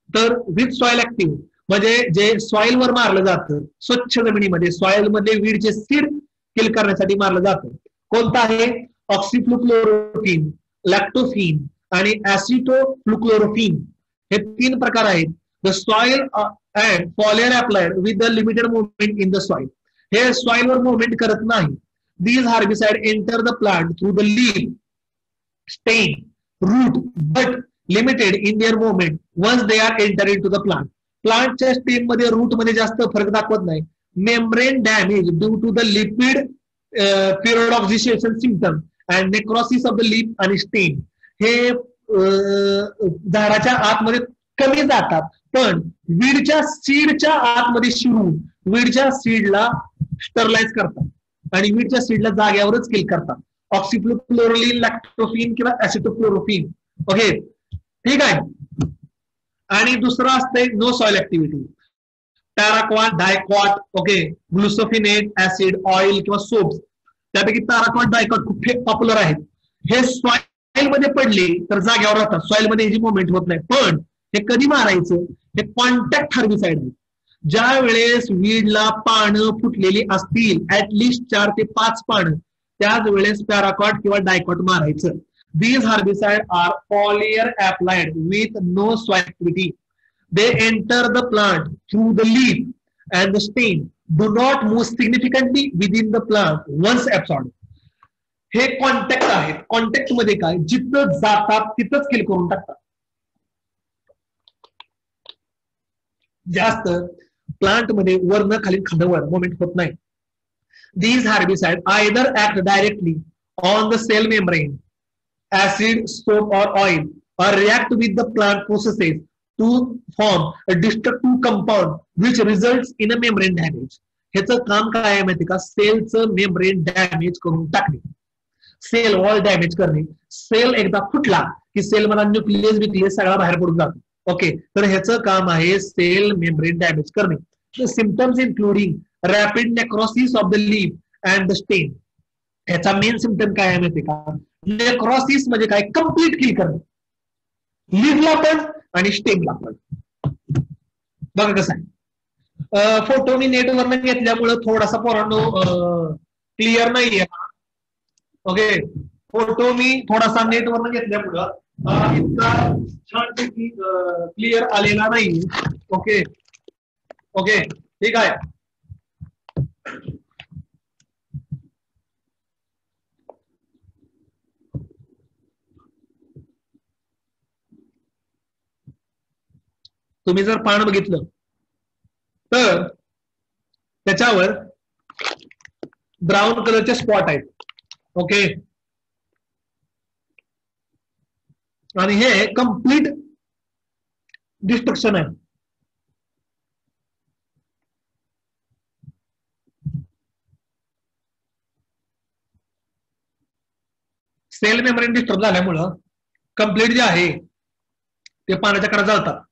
तर विथ सॉइल ऍक्टिव्ह म्हणजे जे सॉइल वर मारलं जातं, स्वच्छ जमिनीमध्ये सॉइल मधले वीडचे सीड किल करण्यासाठी मारलं जातं. कोणतं आहे, ऑक्सिफ्लुक्लोरोफिन, लॅक्टोफिन आणि ऍसिटोफ्लुक्लोरोफिन, हे 3 प्रकार आहेत. The soil and foliar applied with the limited movement in the soil. हे सॉइल वर मुवमेंट करत नाही, These herbicides enter the plant through the leaf, stem, root, but limited in their movement once they are entered into the plant. प्लांटच्या stem मध्ये root मध्ये जास्त फरक दाखवत नाही. Membrane damage due to the lipid peroxidation symptom and necrosis of the leaf आणि stem हे झाडाच्या आतमध्ये कमी जातात, पण वीडच्या सीडच्या आतमध्ये शिरून वीडच्या सीडला स्टरलाइज करतात आणि वीडच्या सीडला जाग्यावरच किल करतात. ऑक्सिफ्लोरोलिन, लॅक्टोफिन किंवा ऍसिटोफ्लोरोफिन. ओके, ठीक आहे. आणि दुसरं असतंय no soil activity, paraquat, diquat, okay, glufosinate, acid, oil किंवा सोप्स. त्यापैकी पॅराक्वाट, डायक्वाट खूप पॉप्युलर आहेत. हे सॉइल मध्ये पडले तर जाग्यावर राहतात, सॉइल मध्ये ह्याची मुवमेंट होत नाही. पण हे कधी मारायचं? हे कॉन्टॅक्ट हर्बिसाइड आहे. ज्या वेळेस वीडला पानं फुटलेली असतील, ऍटलिस्ट 4 ते 5 पानं, त्याच वेळेस पॅराक्वाट किंवा डायक्वाट मारायचं. These herbicides are foliar applied with no soil activity. They enter the plant through the leaf and the stem. Do not move significantly within the plant once absorbed. हे कॉन्टॅक्ट आहेत. कॉन्टॅक्ट मध्ये काय, जिथं जातात तिथंच किल करून टाकतात. जास्त प्लांट मध्ये वरनं खाली खांद्यावर मोमेंट होत नाही. These herbicides either act directly on the cell membrane, acid, soap or oil, or react with the plant processes to form a destructive compound which results in a membrane damage. ह्याचं काम काय आहे माहिती का? सेलचं membrane damage करून टाकणे, sale wall damage करणे. Sale एकदा फुटला की सेल मला न्यूक्लियस बिक्लियस सगळा बाहेर पडून जातो. ओके, तर ह्याचं काम आहे सेल मेम्ब्रेन डॅमेज करणे. Symptoms including rapid necrosis of the leaf and the stem. ह्याचा मेन सिम्पटम काय आहे माहिती का? नेक्रोसिस म्हणजे काय? कम्प्लीट किल करणे, लीफला पण आणि स्टेमला पण. बघा कसं आहे. फोटो मी नेटवरनं घेतल्यामुळं थोडासा पोरांनो क्लिअर नाहीये. ओके, फोटो मी थोडासा नेटवरनं घेतल्यामुळं इतका छानपैकी क्लिअर आलेला नाही. ओके ओके, ठीक आहे. तुम्ही जर पान बघितलं तर त्याच्यावर ब्राऊन कलरचे स्पॉट आहेत. ओके, आणि हे कम्प्लीट डिस्ट्रक्शन आहे. सेल मेम्ब्रेन डिस्टर्ब झाल्यामुळं कम्प्लीट जे आहे ते पानाच्या कडा जळतात.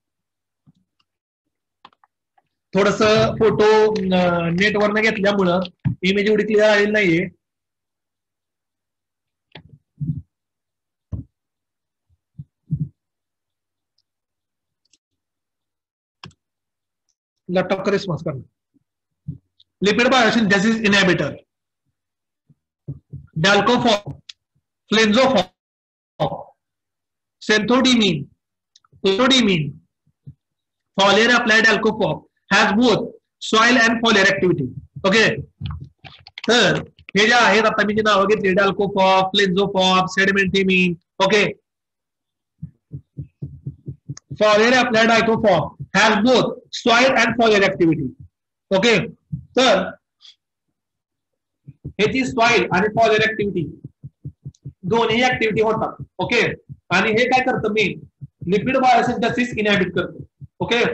थोडस फोटो नेटवरनं घेतल्यामुळं इमेज एवढी क्लिअर आलेली नाहीये. लॅपटॉप का रिस्पॉन्स करना. लिपिड बायोसिंथेसिस इनहिबिटर, डॅल्कोफॉर्म, फ्लेन्झोफॉर्म, सेंथोडिमिन, क्लोरोडिमिन, foliar applied alcohol has both soil and foliar activity. Okay, तर हे जे आहेत आता मी जे नाव घेतले, डॅल्कोफॉर्म, फ्लेन्झोफॉर्म, सेडिमेंटिमिन. Okay, foliar applied alcohol has both soil and foliar activity. Okay, तर ह्याची सॉइल आणि फॉलियर ऍक्टिव्हिटी दोन्ही ऍक्टिव्हिटी होतात. ओके, आणि हे काय करतं? मी लिपिड बायोसिंथेसिस इनहिबिट करतो. Okay,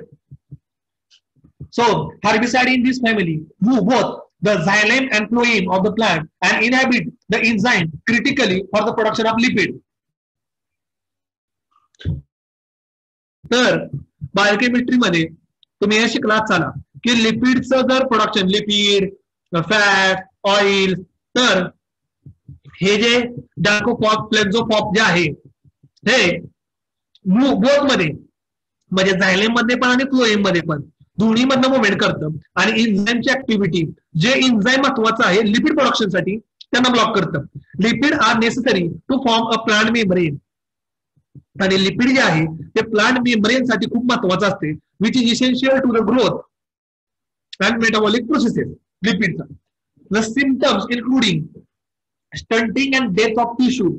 so herbicide in this family move both the xylem and phloem of the plant and inhibit the enzyme critically for the production of lipid. तर biochemistry मध्ये तुम्ही हे शिकलात चला की लिपिडचं जर प्रोडक्शन, लिपिड, फॅट, ऑइल, तर हे जे डॅल्कोफॉर्म, फ्लेन्झोफॉर्म जे आहे हे बोथ मध्ये म्हणजे झायलेम मध्ये पण आणि फ्लोएम मध्ये पण दोन्ही मधनं मुवमेंट करतं. आणि इन्झाईमची ऍक्टिव्हिटी, जे इन्झाईम महत्वाचं आहे लिपिड प्रोडक्शन साठी, त्यांना ब्लॉक करतं. Lipid are necessary to form a plant membrane. आणि लिपिड जे आहे ते प्लांट मेम्ब्रेन साठी खूप महत्वाचं असते, which is essential to the growth and metabolic processes लिपिडचा. The symptoms including stunting and death of tissue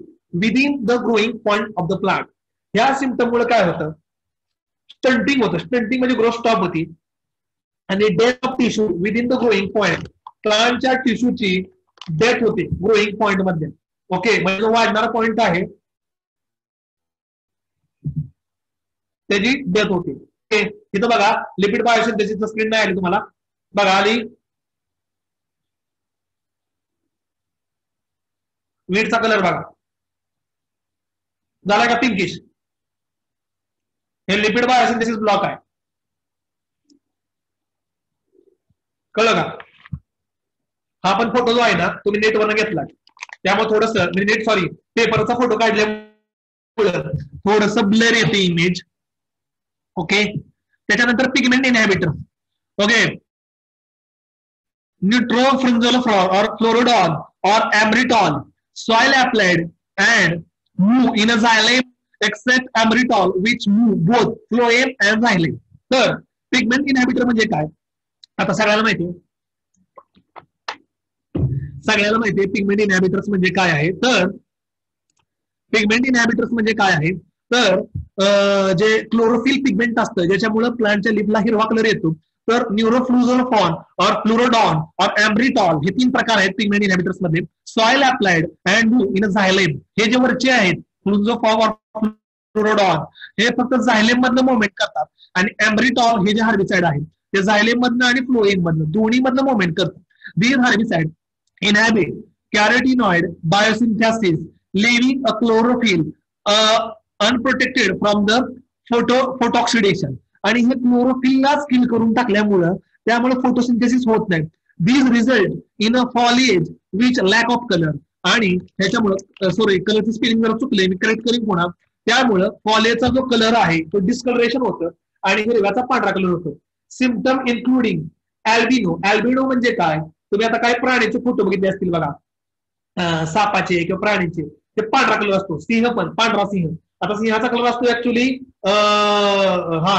within the growing point of the plant. ह्या सिम्पटम मुळे काय होतं, स्टंटिंग होतं. स्टंटिंग म्हणजे ग्रोथ स्टॉप होती आणि death of tissue within the growing point, प्लांटच्या टिश्यूची डेथ होते ग्रोईंग पॉइंट मध्ये. ओके, म्हणजे जो वाढणारा पॉइंट आहे त्याची डेथ होते. ओके, इथं बघा लिपिड बायोसिंथेसिसचं स्क्रीन नाही आली तुम्हाला, बघा आली वीडचा कलर बघा झाला का पिंकिश. हे लिपिड बायोसिंथेसिस ब्लॉक आहे, कळलं का. हा पण फोटो जो आहे ना तुम्ही नेटवरनं घेतला त्यामुळे थोडस नेट सॉरी पेपरचा फोटो काढल्यामुळे थोडस ब्लर येते इमेज. ओके, त्याच्यानंतर pigment inhibitor. Okay, nitrofrunzolone or florodon or amritol, soil applied and move in a xylem except amritol which move both phloem and xylem. तर पिगमेंट इनहिबिटर म्हणजे काय, आता सगळ्याला माहिती पिगमेंट इनहिबिटर्स म्हणजे काय आहे. तर पिगमेंट इनहिबिटर्स म्हणजे काय आहे, तर जे क्लोरोफिल पिगमेंट असतं ज्याच्यामुळे प्लांटच्या लिपला हिरवा कलर येतो, तर न्यूरोफ्लुझोलफॉन और फ्लोरोडॉन और एम्ब्रिटॉल हे 3 प्रकार आहेत पिगमेंट इनहिबिटर्स मध्ये. Soil applied and in a झायलेम, हे जे वरचे आहेत फ्लुझोफॉर्म और फ्लोरोडॉन हे फक्त झायलेम मधनं मुवमेंट करतात आणि एम्ब्रिटॉल हे जे हार्बिसाइड आहे ते झायलेम मधनं आणि फ्लोएम मधनं दोन्ही मधनं मुवमेंट करतात. These herbicide inhibit carotenoid biosynthesis leaving a chlorophyll unprotected from the photooxidation. आणि हे क्लोरोफिललाच किल करून टाकल्यामुळं त्यामुळे फोटोसिंथेसिस होत नाही. These result in a foliage which lack of color. आणि ह्याच्यामुळं सॉरी कलरचं स्पेलिंग जरा चुकलंय मी करेक्ट करीन पुन्हा. त्यामुळं फॉलेजचा जो कलर आहे तो डिस्कलरेशन होतं आणि हिरव्याचा पांढरा कलर होतो. Symptom including albino. अल्बिनो म्हणजे काय, तुम्ही आता काही प्राणीचे फोटो बघितले असतील बघा, सापाचे किंवा प्राणीचे, ते पांढरा कलर असतो. सिंह पण पांढरा सिंह. आता सिंहाचा कलर असतो ऍक्च्युली हा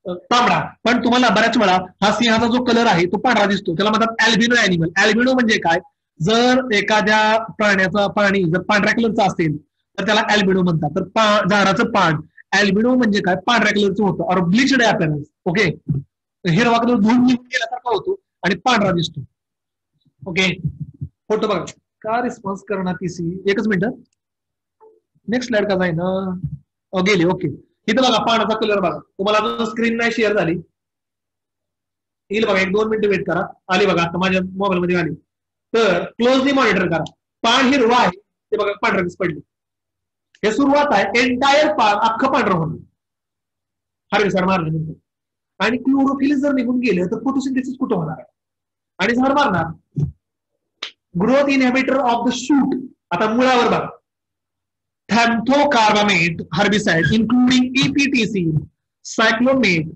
तांबडा, पण तुम्हाला बऱ्याच वेळा हा सिंहाचा जो कलर आहे तो पांढरा दिसतो, त्याला म्हणतात अल्बिनो अॅनिमल. अल्बिनो म्हणजे काय, जर एखाद्या प्राण्याचा पाणी जर पांढऱ्या कलरचा असेल तर त्याला अल्बिनो म्हणतात. तर झाडाचं पान अल्बिनो म्हणजे काय, पांढऱ्या कलरचं होतं और ब्लिच्ड अपीअरन्स. ओके, हिरवा कलर धुवून निघून गेल्यासारखा होतो आणि पांढरा दिसतो. ओके, फोटो बघा का रिस्पॉन्स करणार टीसी. एकच मिनिट, नेक्स्ट स्लाइड का जाईना गेली. ओके, इथं बघा पानाचा कलर बघा, तुम्हाला स्क्रीन नाही शेअर झाली येईल बघा, 1-2 मिनिटं वेट करा. आली बघा आता माझ्या मोबाईल मध्ये आली. तर क्लोजली मॉनिटर करा. पान हिरवा आहे ते बघा पांढरा पडली, हे सुरुवात आहे. एंटायर पान अख्खं पांढरं होणं हार्बिसाइड मारल्यानंतर. आणि क्लोरोफिल जर निघून गेलं तर फोटोसिंथेसिस कुठं होणार आहे आणि झाड मारणार. Growth inhibitor of the shoot. आता मुळावर बघा, थॅम्थोकार्बामेट हर्बिसाइड इन्क्लुडिंग ईपीटीसी, सायक्लोमेट,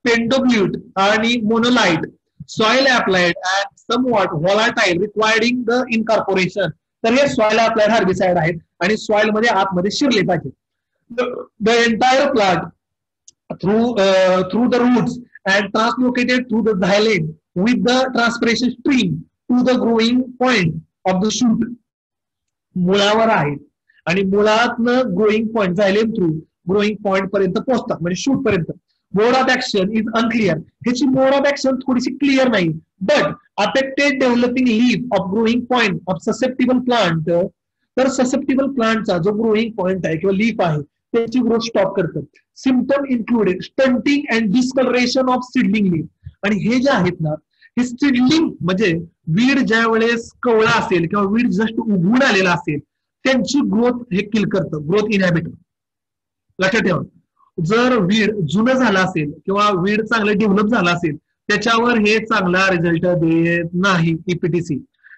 पेंटोब्ल्यूट आणि मोनोलाइट, soil applied and somewhat volatile requiring the incorporation. तर हे सॉइल अप्लाइड हर्बिसाइड आहेत आणि सॉइल मध्ये आतमध्ये शिरले पाहिजे. The entire plant through the roots and translocated through the xylem with the transpiration stream to the growing point of the shoot. मुळावर आहे आणि मुळातनं growing point xylem through growing point पर्यंत पोहोचतात म्हणजे शूट पर्यंत. Mode of action is unclear. ह्याची mode of action थोडीशी क्लिअर नाही. But affected developing leaf of growing point of susceptible plant. तर ससेप्टिबल प्लांटचा जो ग्रोईंग पॉइंट आहे किंवा लीफ आहे त्याची ग्रोथ स्टॉप करतात. Symptom included stunting and discoloration of seedling leaf. आणि हे जे आहेत ना हे सीडलिंग म्हणजे वीड ज्या वेळेस कवळा असेल किंवा वीड जस्ट उगवून आलेला असेल त्यांची ग्रोथ हे किल करतं. ग्रोथ इनहिबिटर लक्षात ठेवा. जर वीड जुनं झालं असेल किंवा वीड चांगलं डेव्हलप झालं असेल त्याच्यावर हे चांगला रिझल्ट देत नाही. ईपीटीसी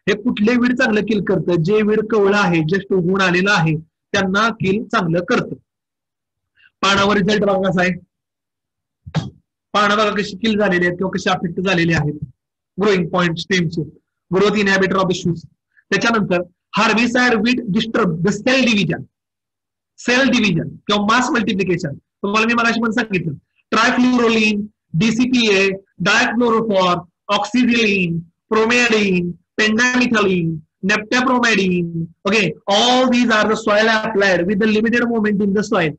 हे कुठले वीड चांगलं किल करतं, जे वीड कवळं आहे जस्ट उगवून आलेलं आहे त्यांना किल चांगलं करतं. पानावर रिझल्ट बघा कसा आहे, पानं बघा कशी किल झालेली आहेत किंवा कशी अफेक्ट झालेली आहेत ग्रोईंग पॉइंट स्टेमचे. ग्रोथ इनहिबिटर ऑफ द शूज. त्याच्यानंतर herbicide with disturb the cell division किंवा मास मल्टिप्लिकेशन. तुम्हाला मी मगाशी पण सांगितलं ट्रायफ्लोरोलिन, डीसीपीए, डायक्लोरोफॉर, ऑक्सिझिलिन, प्रोमेडिन, pendimethalin, naphtaphromidine. Okay, all these are the soil applied with the limited movement in the soil,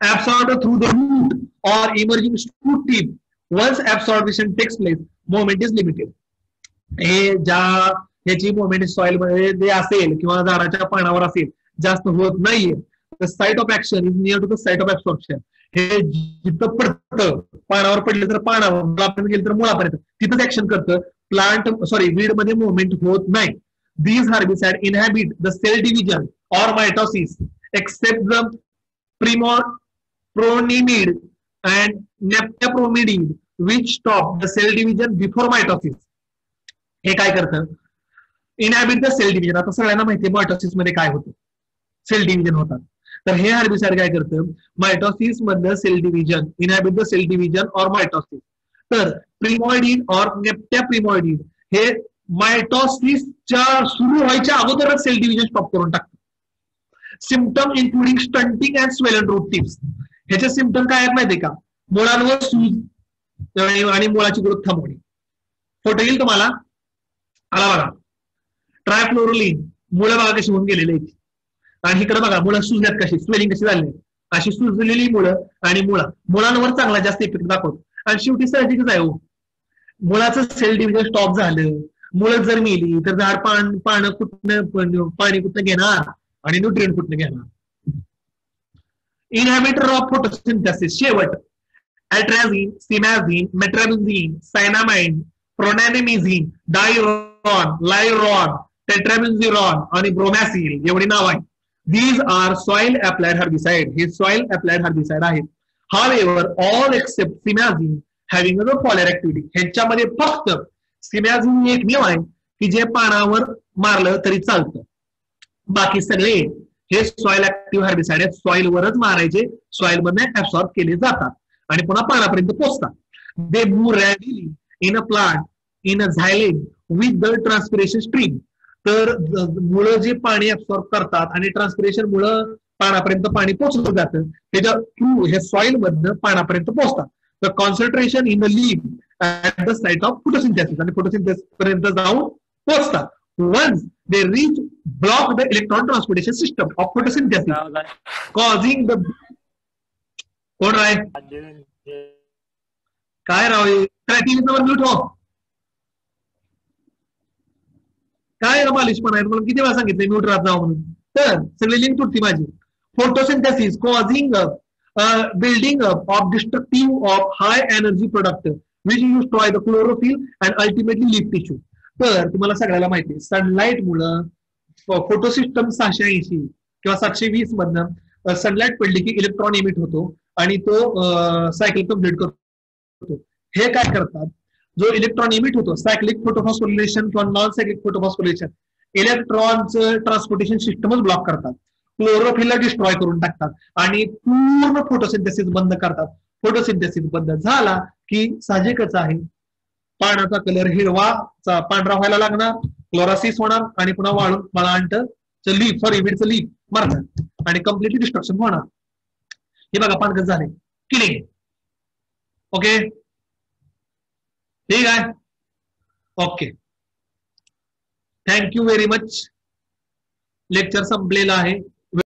absorbed through the root or emerging shoot tip. Once absorption takes place, movement is limited. हे ज्या ह्याची movement soil मध्ये जे असेल किंवा झाडाच्या पानावर असेल जास्त होत नाहीये, the site of action is near to the site of absorption. हे जिथं पडतं, पानावर पडलं तर पानावर, मुळापर्यंत गेलं तर मुळापर्यंत तिथंच ऍक्शन करतं. प्लांट वीड मध्ये मुवमेंट होत नाही. These herbicides inhibit the cell division or mitosis except the primordial and naphtaphromidine which stop the cell division before mitosis. हे काय करतं? इनहॅबिट द सेल डिव्हिजन. आता सगळ्यांना माहिती आहे मायटोसिस मध्ये काय होतं, सेल डिव्हिजन होतात. तर हे हर्बिसाइड काय करतं? मायटोसिस मधलं cell division, inhabit the cell division और मायटोसिस. तर प्रिमॉइडिन और नेप्टॅप्रिमॉइडिन हे मायटोसिसच्या सुरू व्हायच्या अगोदरच सेल डिव्हिजन स्टॉप करून टाकतात. Symptom including stunting and swollen root tips. ह्याचे सिम्पटम काय आहेत माहितीये का? मुळांवर सूज आणि मुळाची ग्रोथ थांबवणे. फोटो येईल तुम्हाला, आला बघा. ट्रायफ्लोरोलिन, मुळं बघा कशी होऊन गेलेली आहेत, आणि इकडे बघा मुळं सुजल्यात कशी, स्वेलिंग कशी झाली, अशी सुजलेली मुळं आणि मुळांवर चांगला जास्त इफेक्ट दाखवतो. आणि शेवटी साहजिकच आहे, मुळाचं सेल डिव्हिजन स्टॉप झालं, मुळं जर मेली तर झाड पाणी कुठनं घेणार आणि न्यूट्रिएंट कुठनं घेणार. इनहॅबिटर ऑफ फोटोसिंथेसिस. शेवट अल्ट्राझिन, सिमॅझिन, मेट्राबिझिन, सायनामाइड, प्रोनॅनिमिझिन, डायरॉन, लायरॉन, टेट्राबिझिरॉन आणि ब्रोमॅसिल एवढी नाव आहेत. These are soil applied herbicide. हे सॉइल अप्लाइड हर्बिसाइड आहेत. However all except simazine having the foliar activity. ह्यांच्यामध्ये फक्त सिमॅझिन एकमेव आहे की जे पानावर मारलं तरी चालतं. बाकी सगळे हे सॉइल ऍक्टिव्ह हर्बिसाइड आहेत. सॉइल वरच मारायचे, सॉइल मधून ऍब्सॉर्ब केले जातात आणि पुन्हा पानापर्यंत पोहोचतात. They move rapidly in a plant in a xylem with the transpiration stream. तर मुळं जे पाणी ऍब्सॉर्ब करतात आणि ट्रान्सपिरेशन मुळं पानापर्यंत पाणी पोहोचलं जातं, त्याच्या थ्रू हे सॉइल मधनं पानापर्यंत पोहोचतात. The concentration in the leaf at the site of photosynthesis, आणि फोटोसिंथेसिस पर्यंत जाऊन पोहोचतात. Once they reach block the electron transportation system of photosynthesis causing the. कोण आहे काय राव? टीव्हीवर म्यूट हो. काय मालिश पण आहे, मला किती वेळा सांगितलं म्यूट राहत जाऊ म्हणून. तर सगळी लिंक तुटती माझी. Photosynthesis causing building up of destructive of high energy product which destroy the chlorophyll and ultimately leaf tissue. तर तुम्हाला सगळ्याला माहिती आहे सनलाइट मुळे फोटोसिस्टम 680 किंवा 720 मधनं सनलाइट पडली की इलेक्ट्रॉन इमिट होतो आणि तो सायकल कम्प्लीट करतो. हे काय करतात? जो इलेक्ट्रॉन इमिट होतो, सायक्लिक फोटोफॉस्फोरिलेशन किंवा नॉन सायक्लिक फोटोफॉस्फोरिलेशन, इलेक्ट्रॉनचं ट्रान्सपोर्टेशन सिस्टमच ब्लॉक करतात, क्लोरोफिलला डिस्ट्रॉय करून टाकतात आणि पूर्ण फोटोसिंथेसिस बंद करतात. फोटोसिंथेसिस बंद झाला की साहजिकच आहे पानाचा कलर हिरवाचा पांढरा व्हायला लागणार, क्लोरोसिस होणार आणि पुन्हा वाळून प्लांटचं लीफ वीडचं लीफ मरणार आणि कम्प्लिटली डिस्ट्रक्शन होणार. हे बघा पान कसं झालंय, किलिंग. ओके ठीक आहे. Okay thank you very much. Lecture संपलेलं आहे.